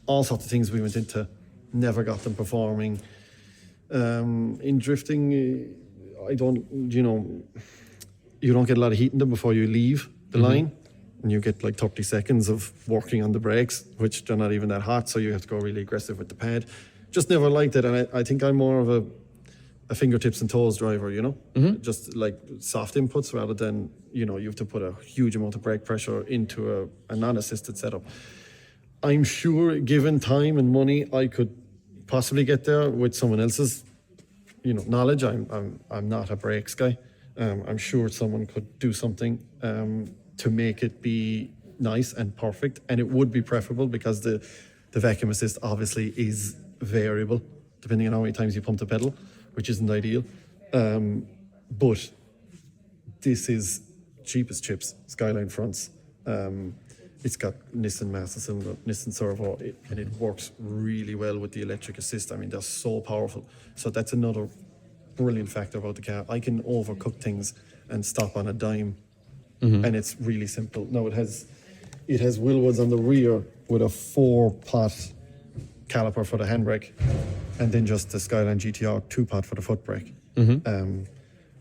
all sorts of things we went into, never got them performing. In drifting, you don't get a lot of heat in them before you leave the line, and you get like 30 seconds of working on the brakes, which they're not even that hot, so you have to go really aggressive with the pad. Just never liked it, and I think I'm more of a fingertips and toes driver, just like soft inputs rather than, you have to put a huge amount of brake pressure into a non-assisted setup. I'm sure, given time and money, I could possibly get there with someone else's, knowledge. I'm not a brakes guy. I'm sure someone could do something to make it be nice and perfect, and it would be preferable because the vacuum assist obviously is variable depending on how many times you pump the pedal, which isn't ideal. But this is cheap as chips, Skyline fronts. It's got Nissan master cylinder, Nissan servo, and it works really well with the electric assist. I mean, they're so powerful. So that's another brilliant factor about the car. I can overcook things and stop on a dime, and it's really simple. Now it has Willwoods on the rear with a 4-pot caliper for the handbrake, and then just the Skyline GTR 2-pot for the foot brake.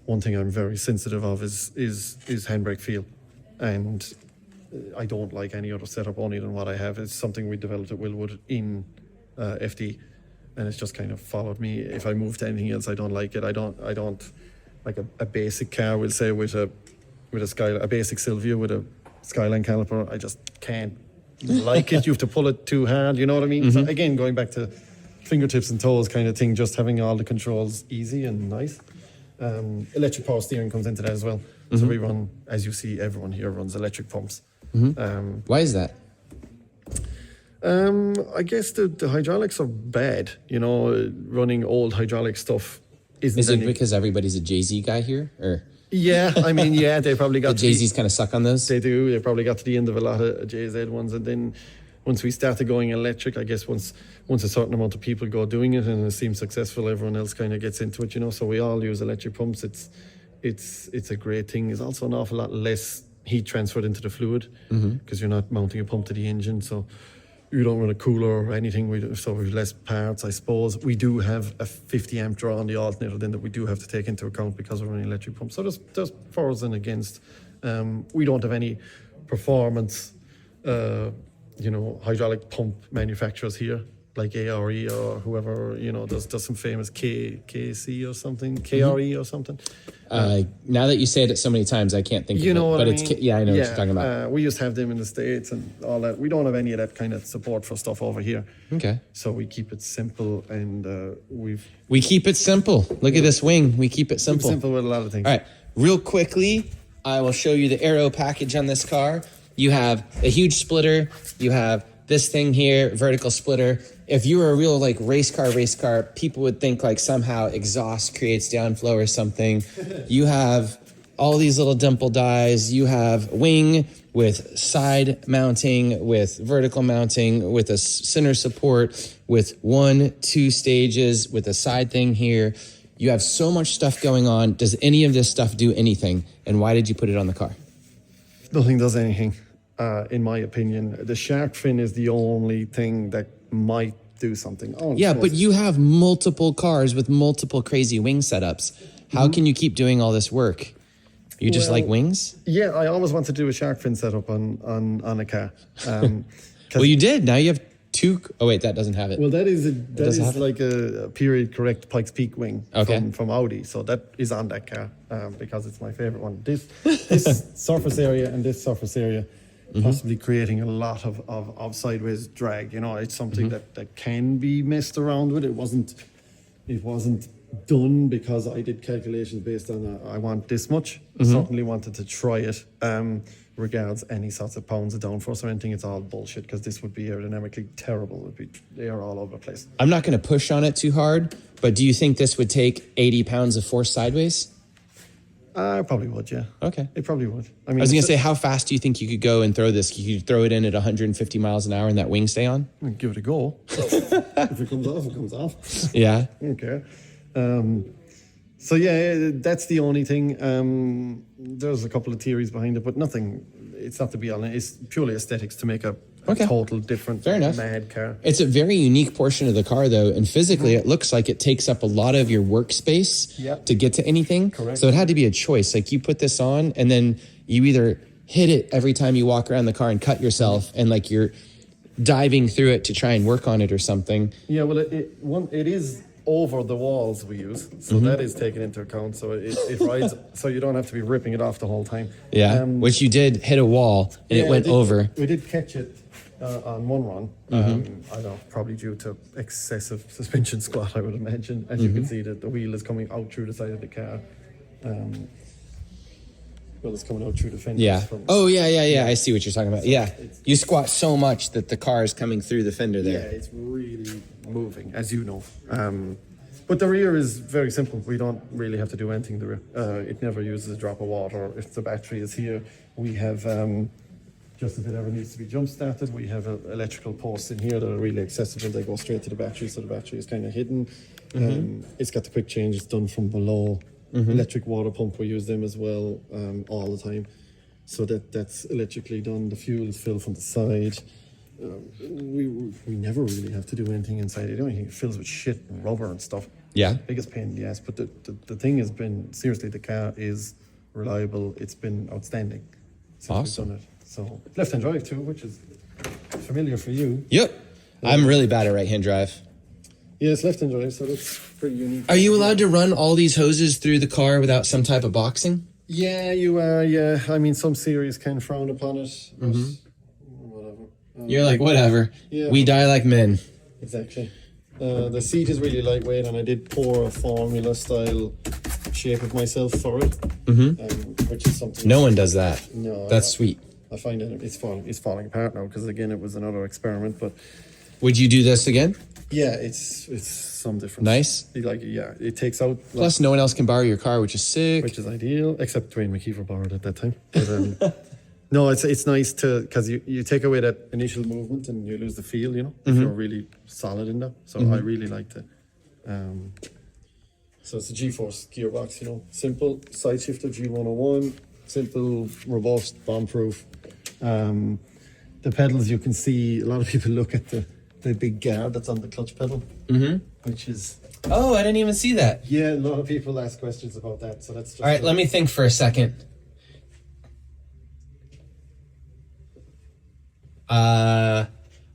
One thing I'm very sensitive of is handbrake feel, and I don't like any other setup only than what I have. It's something we developed at Willwood in FD, and it's just kind of followed me. If I move to anything else, I don't like it. I don't like a basic car, we'll say, with a basic Silvia with a Skyline caliper. I just can't like it. You have to pull it too hard, you know what I mean? So again, going back to fingertips and toes kind of thing, just having all the controls easy and nice. Electric power steering comes into that as well. So we run, as you see, everyone here runs electric pumps. Why is that? I guess the hydraulics are bad. Running old hydraulic stuff isn't. Is it because everybody's a Jay-Z guy here, or? Yeah, they probably got the Jay-Z's kind of suck on those. They do. They probably got to the end of a lot of JZ ones, and then once we started going electric, I guess once a certain amount of people go doing it and it seems successful, everyone else kind of gets into it. So we all use electric pumps. It's a great thing. There's also an awful lot less heat transferred into the fluid because you're not mounting a pump to the engine, so you don't run a cooler or anything. So we've less parts, I suppose. We do have a 50 amp draw on the alternator then that we do have to take into account because we're running electric pumps. So there's pros and against. We don't have any performance, hydraulic pump manufacturers here, like ARE or whoever. There's some famous KC or something, KRE or something. Now that you say it so many times, I can't think of it. But I mean? I know what you're talking about. We used to have them in the States and all that. We don't have any of that kind of support for stuff over here. Okay. So we keep it simple, and we keep it simple. Look at this wing. We keep it simple. Simple with a lot of things. All right. Real quickly, I will show you the aero package on this car. You have a huge splitter. You have this thing here, vertical splitter. If you were a real race car, people would think somehow exhaust creates downflow or something. You have all these little dimple dies. You have wing with side mounting, with vertical mounting, with a center support, with 1-2 stages, with a side thing here. You have so much stuff going on. Does any of this stuff do anything? And why did you put it on the car? Nothing does anything, in my opinion. The shark fin is the only thing that might do something. Oh, Yeah, but you have multiple cars with multiple crazy wing setups. How can you keep doing all this work? You just like wings? Yeah, I always want to do a shark fin setup on a car. Well, you did. Now you have two. Oh, wait, that doesn't have it. Well, that is have it? like a period correct Pikes Peak wing from Audi. So that is on that car because it's my favorite one. This surface area and this surface area, possibly creating a lot of sideways drag. You know, it's something that can be messed around with. It wasn't done because I did calculations based on I want this much. Certainly wanted to try it. Regards any sorts of pounds of downforce or anything, it's all bullshit because this would be aerodynamically terrible. They are all over the place. I'm not going to push on it too hard, but do you think this would take 80 pounds of force sideways? I probably would, yeah. Okay. It probably would. I was going to say, how fast do you think you could go and throw this? You could throw it in at 150 miles an hour and that wing stay on? Give it a go. If it comes off, it comes off. Yeah. Okay. So yeah, that's the only thing. There's a couple of theories behind it, but nothing. It's not to be honest. It's purely aesthetics to make a total different mad car. It's a very unique portion of the car, though, and physically it looks like it takes up a lot of your workspace to get to anything. Correct. So it had to be a choice. Like you put this on, and then you either hit it every time you walk around the car and cut yourself, and like you're diving through it to try and work on it or something. Yeah, well, it is over the walls we use, so that is taken into account. So it rides, so you don't have to be ripping it off the whole time. Yeah, which you did hit a wall and it went over. We did catch it on one run. I know, probably due to excessive suspension squat, I would imagine. As you can see, that the wheel is coming out through the side of the car. Well, it's coming out through the fender. Yeah. Yeah. I see what you're talking about. Yeah. You squat so much that the car is coming through the fender there. Yeah, it's really moving, as you know. But the rear is very simple. We don't really have to do anything in the rear. It never uses a drop of water. If the battery is here, we have, just if it ever needs to be jump started, we have electrical posts in here that are really accessible. They go straight to the battery, so the battery is kind of hidden. It's got the quick change. It's done from below. Electric water pump, we use them as well all the time. So that's electrically done. The fuel is filled from the side. We never really have to do anything inside it. The only thing it fills with shit and rubber and stuff. Yeah. Biggest pain in the ass. But the thing has been, seriously, the car is reliable. It's been outstanding since Awesome. we've done it. So left-hand drive too, which is familiar for you. Yep. I'm really bad at right-hand drive. Yeah, it's left-hand drive, so that's pretty unique. Are you allowed to run all these hoses through the car without some type of boxing? Yeah, you are, yeah. I mean, some series can frown upon it, but whatever. You're like, whatever. Yeah. We die like men. Exactly. The seat is really lightweight, and I did pour a Formula-style shape of myself for it, which is something... No one does that. No. That's sweet. I find that it's falling apart now, because, again, it was another experiment, but... Would you do this again? Yeah, it's some difference. Nice. It takes out... Plus, no one else can borrow your car, which is sick. Which is ideal, except Dwayne McKeever borrowed at that time. But, no, it's nice to, because you take away that initial movement and you lose the feel, you know, if you're really solid in that. So I really liked it. So it's a G-Force gearbox, you know, simple side shifter G101, simple, robust, bomb-proof. The pedals, you can see, a lot of people look at the big guard that's on the clutch pedal, which is... Oh, I didn't even see that. Yeah, a lot of people ask questions about that, so that's just... All right, let me think for a second. I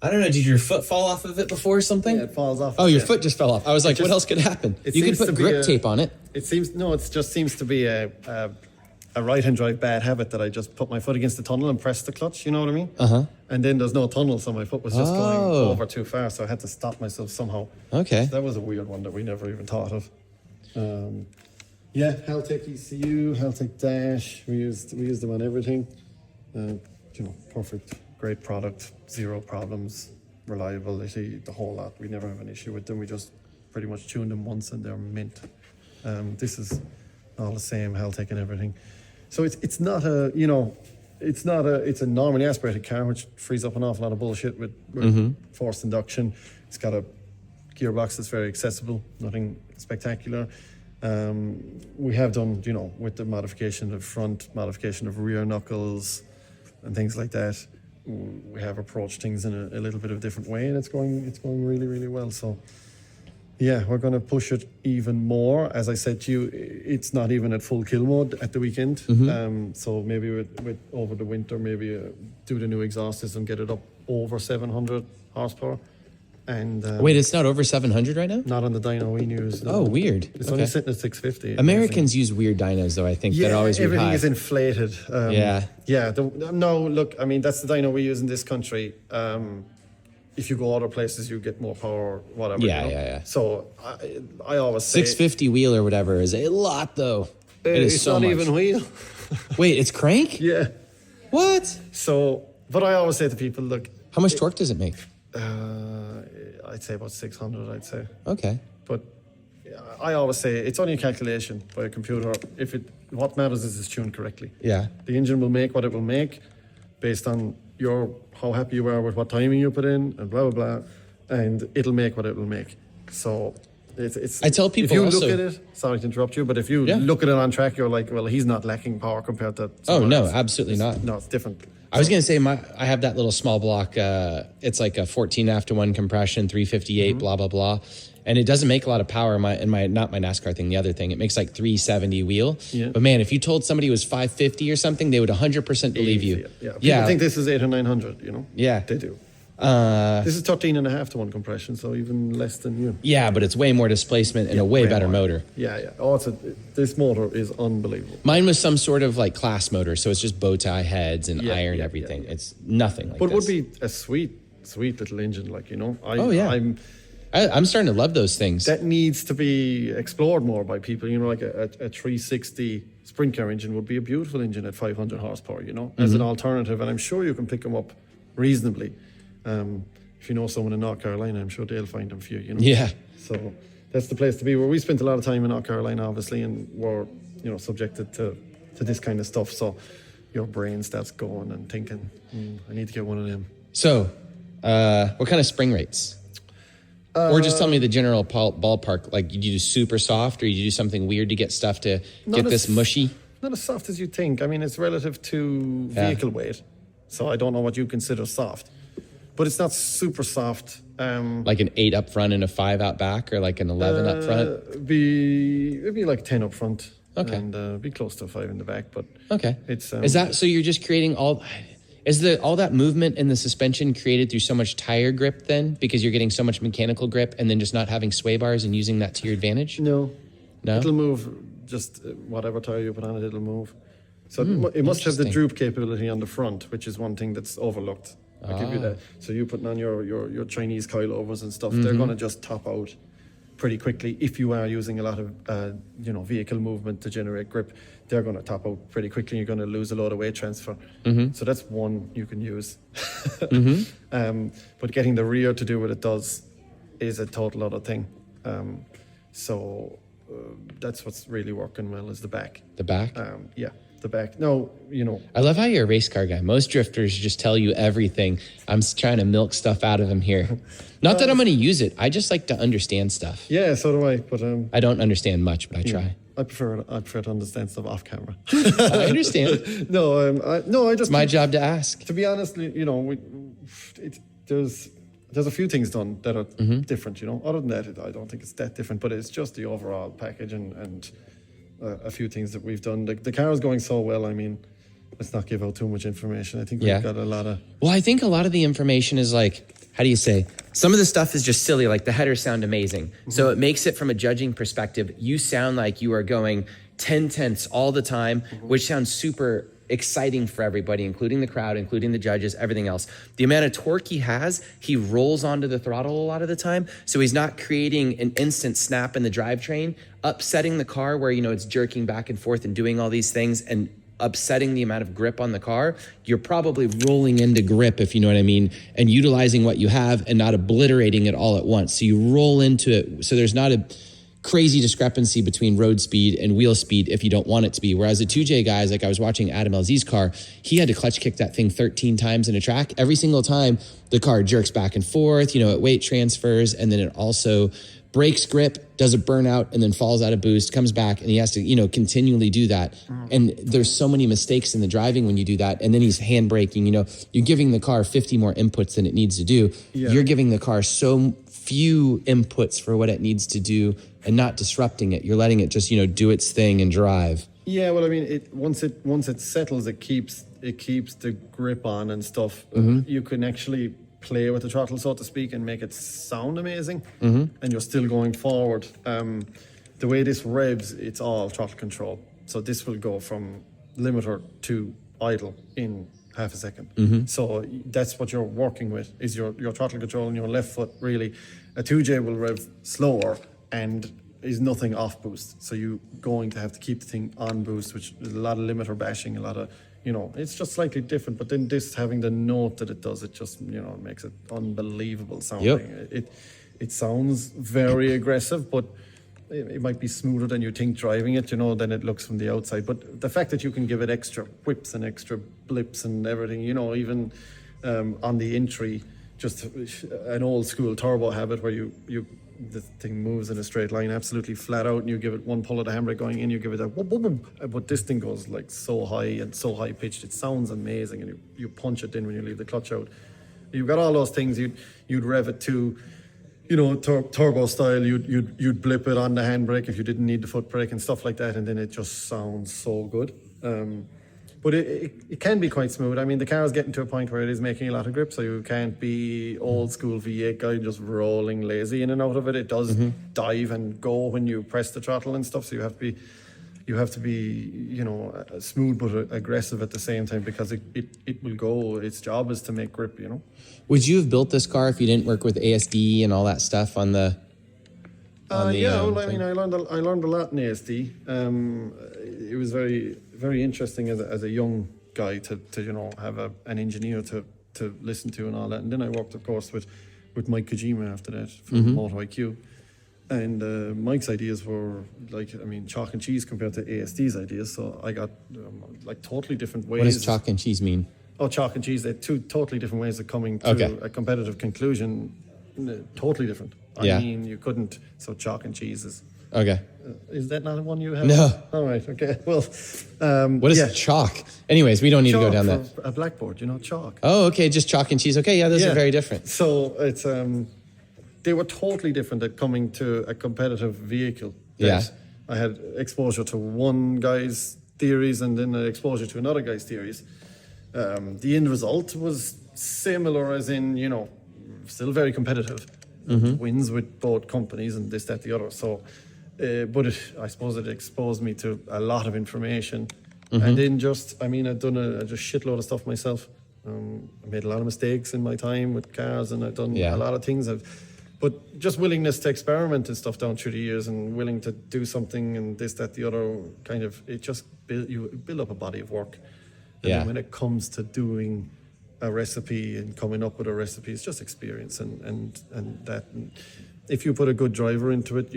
don't know, did your foot fall off of it before or something? Yeah, it falls off. Oh, your foot just fell off. I was like, what else could happen? You could put grip tape on it. It just seems to be a right-hand drive bad habit that I just put my foot against the tunnel and press the clutch, you know what I mean? And then there's no tunnel, so my foot was just going over too far, so I had to stop myself somehow. Okay. So that was a weird one that we never even thought of. Yeah, Haltech ECU, Haltech Dash, we used them on everything. Perfect, great product, zero problems, reliability, the whole lot. We never have an issue with them. We just pretty much tune them once and they're mint. This is all the same, Haltech and everything. So it's not a, it's a normally aspirated car, which frees up an awful lot of bullshit with forced induction. It's got a gearbox that's very accessible, nothing spectacular. We have done, with the modification of front, modification of rear knuckles, and things like that. We have approached things in a little bit of a different way, and it's going really, really well. So, yeah, we're going to push it even more. As I said to you, it's not even at full kill mode at the weekend. So maybe with over the winter, maybe do the new exhaust system, get it up over 700 horsepower. And Wait, it's not over 700 right now? not on the dyno we use. Oh, weird. It's only sitting at 650. Americans use weird dynos, though, I think. Yeah, that always everything high. is inflated. Yeah. No, look, I mean, that's the dyno we use in this country. If you go other places, you get more power or whatever. Yeah. So I always say 650 wheel or whatever is a lot, though. It is it's so not much. even wheel. Wait, it's crank? Yeah. What? So, but I always say to people, look, How much torque does it make? I'd say about 600, I'd say. Okay. But I always say it's only a calculation by a computer. What matters is it's tuned correctly. Yeah. The engine will make what it will make based on how happy you are with what timing you put in and blah, blah, blah. And it'll make what it will make. So it's I tell people if you also- look at it, sorry to interrupt you, but if you look at it on track, you're like, well, he's not lacking power compared to Oh, someone no, else. absolutely not. No, it's different. I was going to say, I have that little small block. It's like a 14 after 1 compression, 358, blah, blah, blah. And it doesn't make a lot of power not my NASCAR thing, the other thing. It makes like 370 wheel. Yeah. But man, if you told somebody it was 550 or something, they would 100% believe you. Yeah. People think this is 800 or 900, Yeah. They do. This is 13 and a half to 1 compression, so even less than you. Yeah, but it's way more displacement and a way better more. motor. Yeah. Oh, this motor is unbelievable. Mine was some sort of like class motor, so it's just bow tie heads and iron yeah, everything. yeah. It's nothing like But this. it would be a sweet little engine, Oh, yeah. I'm starting to love those things. That needs to be explored more by people. Like a 360 sprint car engine would be a beautiful engine at 500 horsepower, as an alternative. And I'm sure you can pick them up reasonably. If you know someone in North Carolina, I'm sure they'll find them for you, Yeah. So that's the place to be. Where we spent a lot of time in North Carolina, obviously, and we're, subjected to this kind of stuff. So your brain starts going and thinking, I need to get one of them. So, what kind of spring rates? Or just tell me the general ballpark. Like, you do super soft, or you do something weird to get stuff to get this mushy? Not as soft as you think. I mean, it's relative to vehicle weight. So I don't know what you consider soft. But it's not super soft. Like an 8 up front and a 5 out back, or like an 11 up front? It'd be like 10 up front. Okay. And be close to 5 in the back. But Okay. it's Is that so? You're just creating all that movement in the suspension created through so much tire grip then, because you're getting so much mechanical grip and then just not having sway bars and using that to your advantage? No. No? It'll move. Just whatever tire you put on it, it'll move. So it must have the interesting. droop capability on the front, which is one thing that's overlooked. I'll give you that. So you putting on your Chinese coilovers and stuff, they're going to just top out pretty quickly. If you are using a lot of vehicle movement to generate grip, they're going to top out pretty quickly. You're going to lose a lot of weight transfer. So that's one you can use. But getting the rear to do what it does is a total other thing. So that's what's really working well is the back. The back? The back. No, I love how you're a race car guy. Most drifters just tell you everything. I'm trying to milk stuff out of them here. Not that I'm going to use it. I just like to understand stuff. Yeah, so do I. But I don't understand much, but I try. I prefer to understand stuff off camera. I understand. I just It's my job to ask. To be honest, there's a few things done that are different. Other than that, I don't think it's that different. But it's just the overall package and a few things that we've done. The car is going so well. I mean, let's not give out too much information. I think we've got a lot of. Well, I think a lot of the information is like, how do you say? Some of the stuff is just silly, like the headers sound amazing. So it makes it from a judging perspective, you sound like you are going 10 tenths all the time, which sounds super exciting for everybody, including the crowd, including the judges, everything else. The amount of torque he has, he rolls onto the throttle a lot of the time. So he's not creating an instant snap in the drivetrain, upsetting the car where, it's jerking back and forth and doing all these things and upsetting the amount of grip on the car. You're probably rolling into grip, if you know what I mean, and utilizing what you have and not obliterating it all at once. So you roll into it. So there's not a crazy discrepancy between road speed and wheel speed if you don't want it to be. Whereas the 2J guys, like I was watching Adam LZ's car, he had to clutch kick that thing 13 times in a track. Every single time the car jerks back and forth, it weight transfers, and then it also breaks grip, does a burnout, and then falls out of boost, comes back, and he has to, continually do that. And there's so many mistakes in the driving when you do that. And then he's hand braking, you're giving the car 50 more inputs than it needs to do. Yeah. You're giving the car so few inputs for what it needs to do and not disrupting it. You're letting it just, do its thing and drive. Yeah, well, I mean, once it settles, it keeps the grip on and stuff. You can actually play with the throttle, so to speak, and make it sound amazing, and you're still going forward. The way this revs, it's all throttle control. So this will go from limiter to idle in half a second. So that's what you're working with, is your throttle control and your left foot, really. A 2J will rev slower and is nothing off boost. So you're going to have to keep the thing on boost, which is a lot of limiter bashing, a lot of, it's just slightly different. But then this, having the note that it does, it just, makes it unbelievable sounding. Yep. It sounds very aggressive, but it might be smoother than you think driving it, than it looks from the outside. But the fact that you can give it extra whips and extra blips and everything, even on the entry, just an old school turbo habit where the thing moves in a straight line absolutely flat out, and you give it one pull of the handbrake going in, you give it a whoop, whoop, whoop, but this thing goes like so high and so high pitched, it sounds amazing, and you punch it in when you leave the clutch out. You've got all those things. You'd rev it to, turbo style. You'd blip it on the handbrake if you didn't need the foot brake and stuff like that, and then it just sounds so good. But it can be quite smooth. I mean, the car is getting to a point where it is making a lot of grip, so you can't be old school V8 guy just rolling lazy in and out of it. It does dive and go when you press the throttle and stuff, so you have to be smooth but aggressive at the same time, because it will go. Its job is to make grip, Would you have built this car if you didn't work with ASD and all that stuff on the? I learned a lot in ASD. It was very, very interesting as a young guy to have an engineer to listen to and all that. And then I worked, of course, with Mike Kojima after that from Moto IQ. And Mike's ideas were chalk and cheese compared to ASD's ideas. So I got totally different ways. What does chalk and cheese mean? Oh, chalk and cheese, they're two totally different ways of coming to a competitive conclusion. Totally different. I mean, you couldn't. So chalk and cheese is. Okay. Is that not one you have? No. All right. Okay. Well. What is chalk? Anyways, we don't need to go down that. A blackboard, chalk. Oh, okay. Just chalk and cheese. Okay. Yeah, those are very different. So it's they were totally different at coming to a competitive vehicle. Yeah. I had exposure to one guy's theories and then exposure to another guy's theories. The end result was similar, as in still very competitive. Wins with both companies and this, that, the other. So, but I suppose it exposed me to a lot of information. And then I've done a shitload of stuff myself. I made a lot of mistakes in my time with cars, and I've done a lot of things. But just willingness to experiment and stuff down through the years, and willing to do something and this, that, the other, kind of, it just build up a body of work. And then when it comes to doing a recipe and coming up with a recipe, it's just experience and that. And if you put a good driver into it,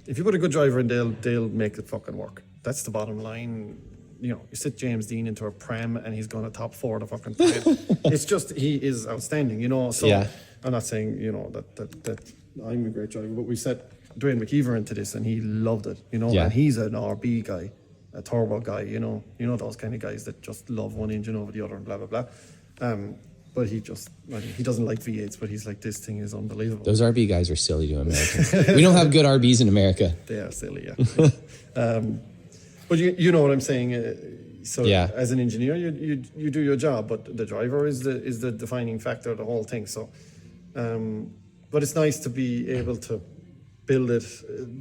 if you put a good driver in, they'll make it fucking work. That's the bottom line. You sit James Dean into a pram and he's going to top 4 the fucking pram. It's just, he is outstanding, So I'm not saying, that I'm a great driver, but we set Darren McNamara into this and he loved it, and he's an RB guy. A turbo guy, those kind of guys that just love one engine over the other and blah, blah, blah. But he doesn't like V8s, but he's like, this thing is unbelievable. Those RB guys are silly to Americans. We don't have good RBs in America. They are silly, yeah. But you know what I'm saying. As an engineer, you do your job, but the driver is the defining factor of the whole thing. So, but it's nice to be able to build it.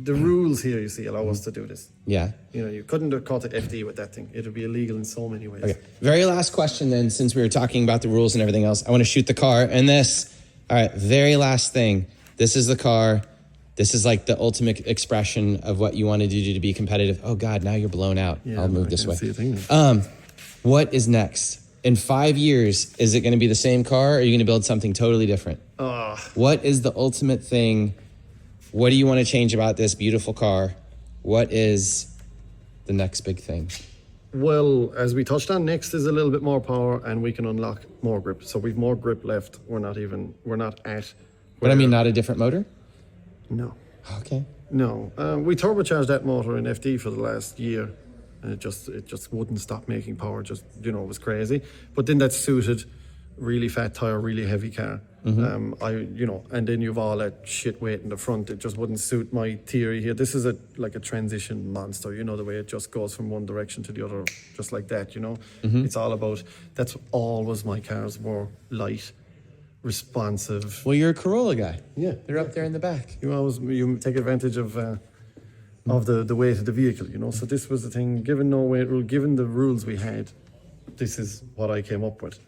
The rules here, you see, allow us to do this. Yeah. You couldn't have caught an FD with that thing. It would be illegal in so many ways. Okay. Very last question then, since we were talking about the rules and everything else. I want to shoot the car. And all right, very last thing. This is the car. This is like the ultimate expression of what you want to do to be competitive. Oh, God, now you're blown out. Yeah, I'll move this way. See a thing. What is next? In 5 years, is it going to be the same car, or are you going to build something totally different? What is the ultimate thing? What do you want to change about this beautiful car? What is the next big thing? Well, as we touched on, next is a little bit more power, and we can unlock more grip. So we've more grip left. We're not at. But I mean, not a different motor? No. Okay. No. We turbocharged that motor in FD for the last year, and it just wouldn't stop making power. Just, it was crazy. But then that suited really fat tire, really heavy car. And then you've all that shit weight in the front. It just wouldn't suit my theory here. This is like a transition monster. The way it just goes from one direction to the other, just like that. It's all about. That's always my cars were: light, responsive. Well, you're a Corolla guy. Yeah, They're up there in the back. You take advantage of the weight of the vehicle. So this was the thing. Given no weight rule, given the rules we had, this is what I came up with.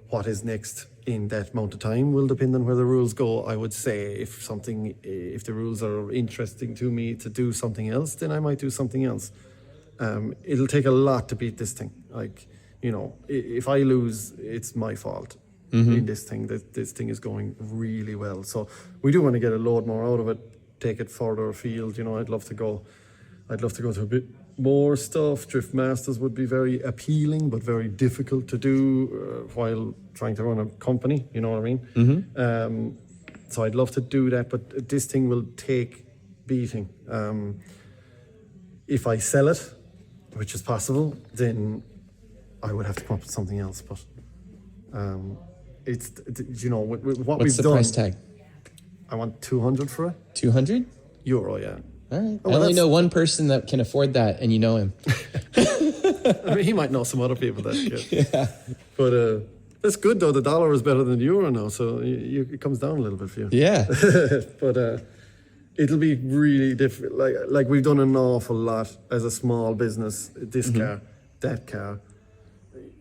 What is next in that amount of time will depend on where the rules go. I would say if the rules are interesting to me to do something else, then I might do something else. It'll take a lot to beat this thing. If I lose, it's my fault. In this thing, this thing is going really well. So we do want to get a load more out of it, take it further afield. I'd love to go to a bit more stuff. Drift Masters would be very appealing, but very difficult to do while trying to run a company. You know what I mean? So I'd love to do that, but this thing will take beating. If I sell it, which is possible, then I would have to come up with something else. But it's what What's we've the done. price tag? I want 200 for it. 200? Euro, yeah. All right. Oh, I only that's- know one person that can afford that, and you know him. I mean, he might know some other people that can. Yeah. But that's good, though. The dollar is better than the euro now, so it comes down a little bit for you. Yeah. But it'll be really different. Like we've done an awful lot as a small business. This car, that car,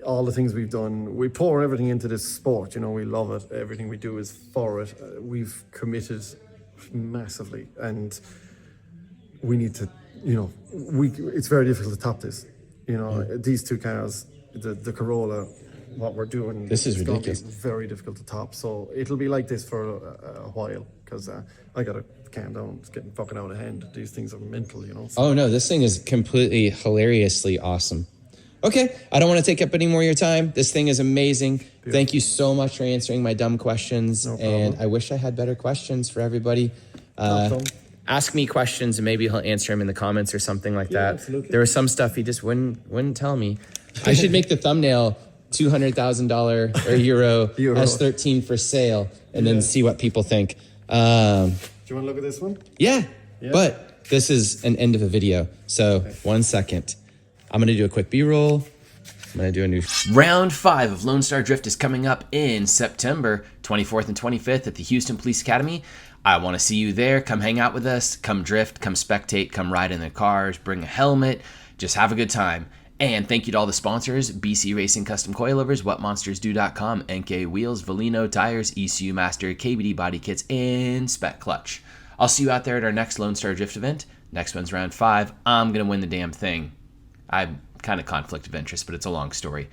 all the things we've done. We pour everything into this sport. We love it. Everything we do is for it. We've committed massively, and we need to. It's very difficult to top this. These two cars, the Corolla, what we're doing. This is it's gonna ridiculous. be very difficult to top. So it'll be like this for a while, because I gotta calm down. It's getting fucking out of hand. These things are mental, So. Oh, no, this thing is completely hilariously awesome. Okay, I don't want to take up any more of your time. This thing is amazing. Beautiful. Thank you so much for answering my dumb questions. No problem. And I wish I had better questions for everybody. Ask me questions and maybe he'll answer them in the comments or something like that. Absolutely. There was some stuff he just wouldn't tell me. I should make the thumbnail $200,000 or euro S13 for sale and then see what people think. Do you want to look at this one? Yeah, but this is an end of a video. So 1 second. I'm going to do a quick B-roll. I'm going to do a new... Round 5 of Lone Star Drift is coming up in September 24th and 25th at the Houston Police Academy. I want to see you there. Come hang out with us. Come drift. Come spectate. Come ride in the cars. Bring a helmet. Just have a good time. And thank you to all the sponsors: BC Racing Custom Coilovers, WhatMonstersDo.com, NK Wheels, Valino Tires, ECU Master, KBD Body Kits, and Spec Clutch. I'll see you out there at our next Lone Star Drift event. Next one's round 5. I'm going to win the damn thing. I'm kind of conflict of interest, but it's a long story.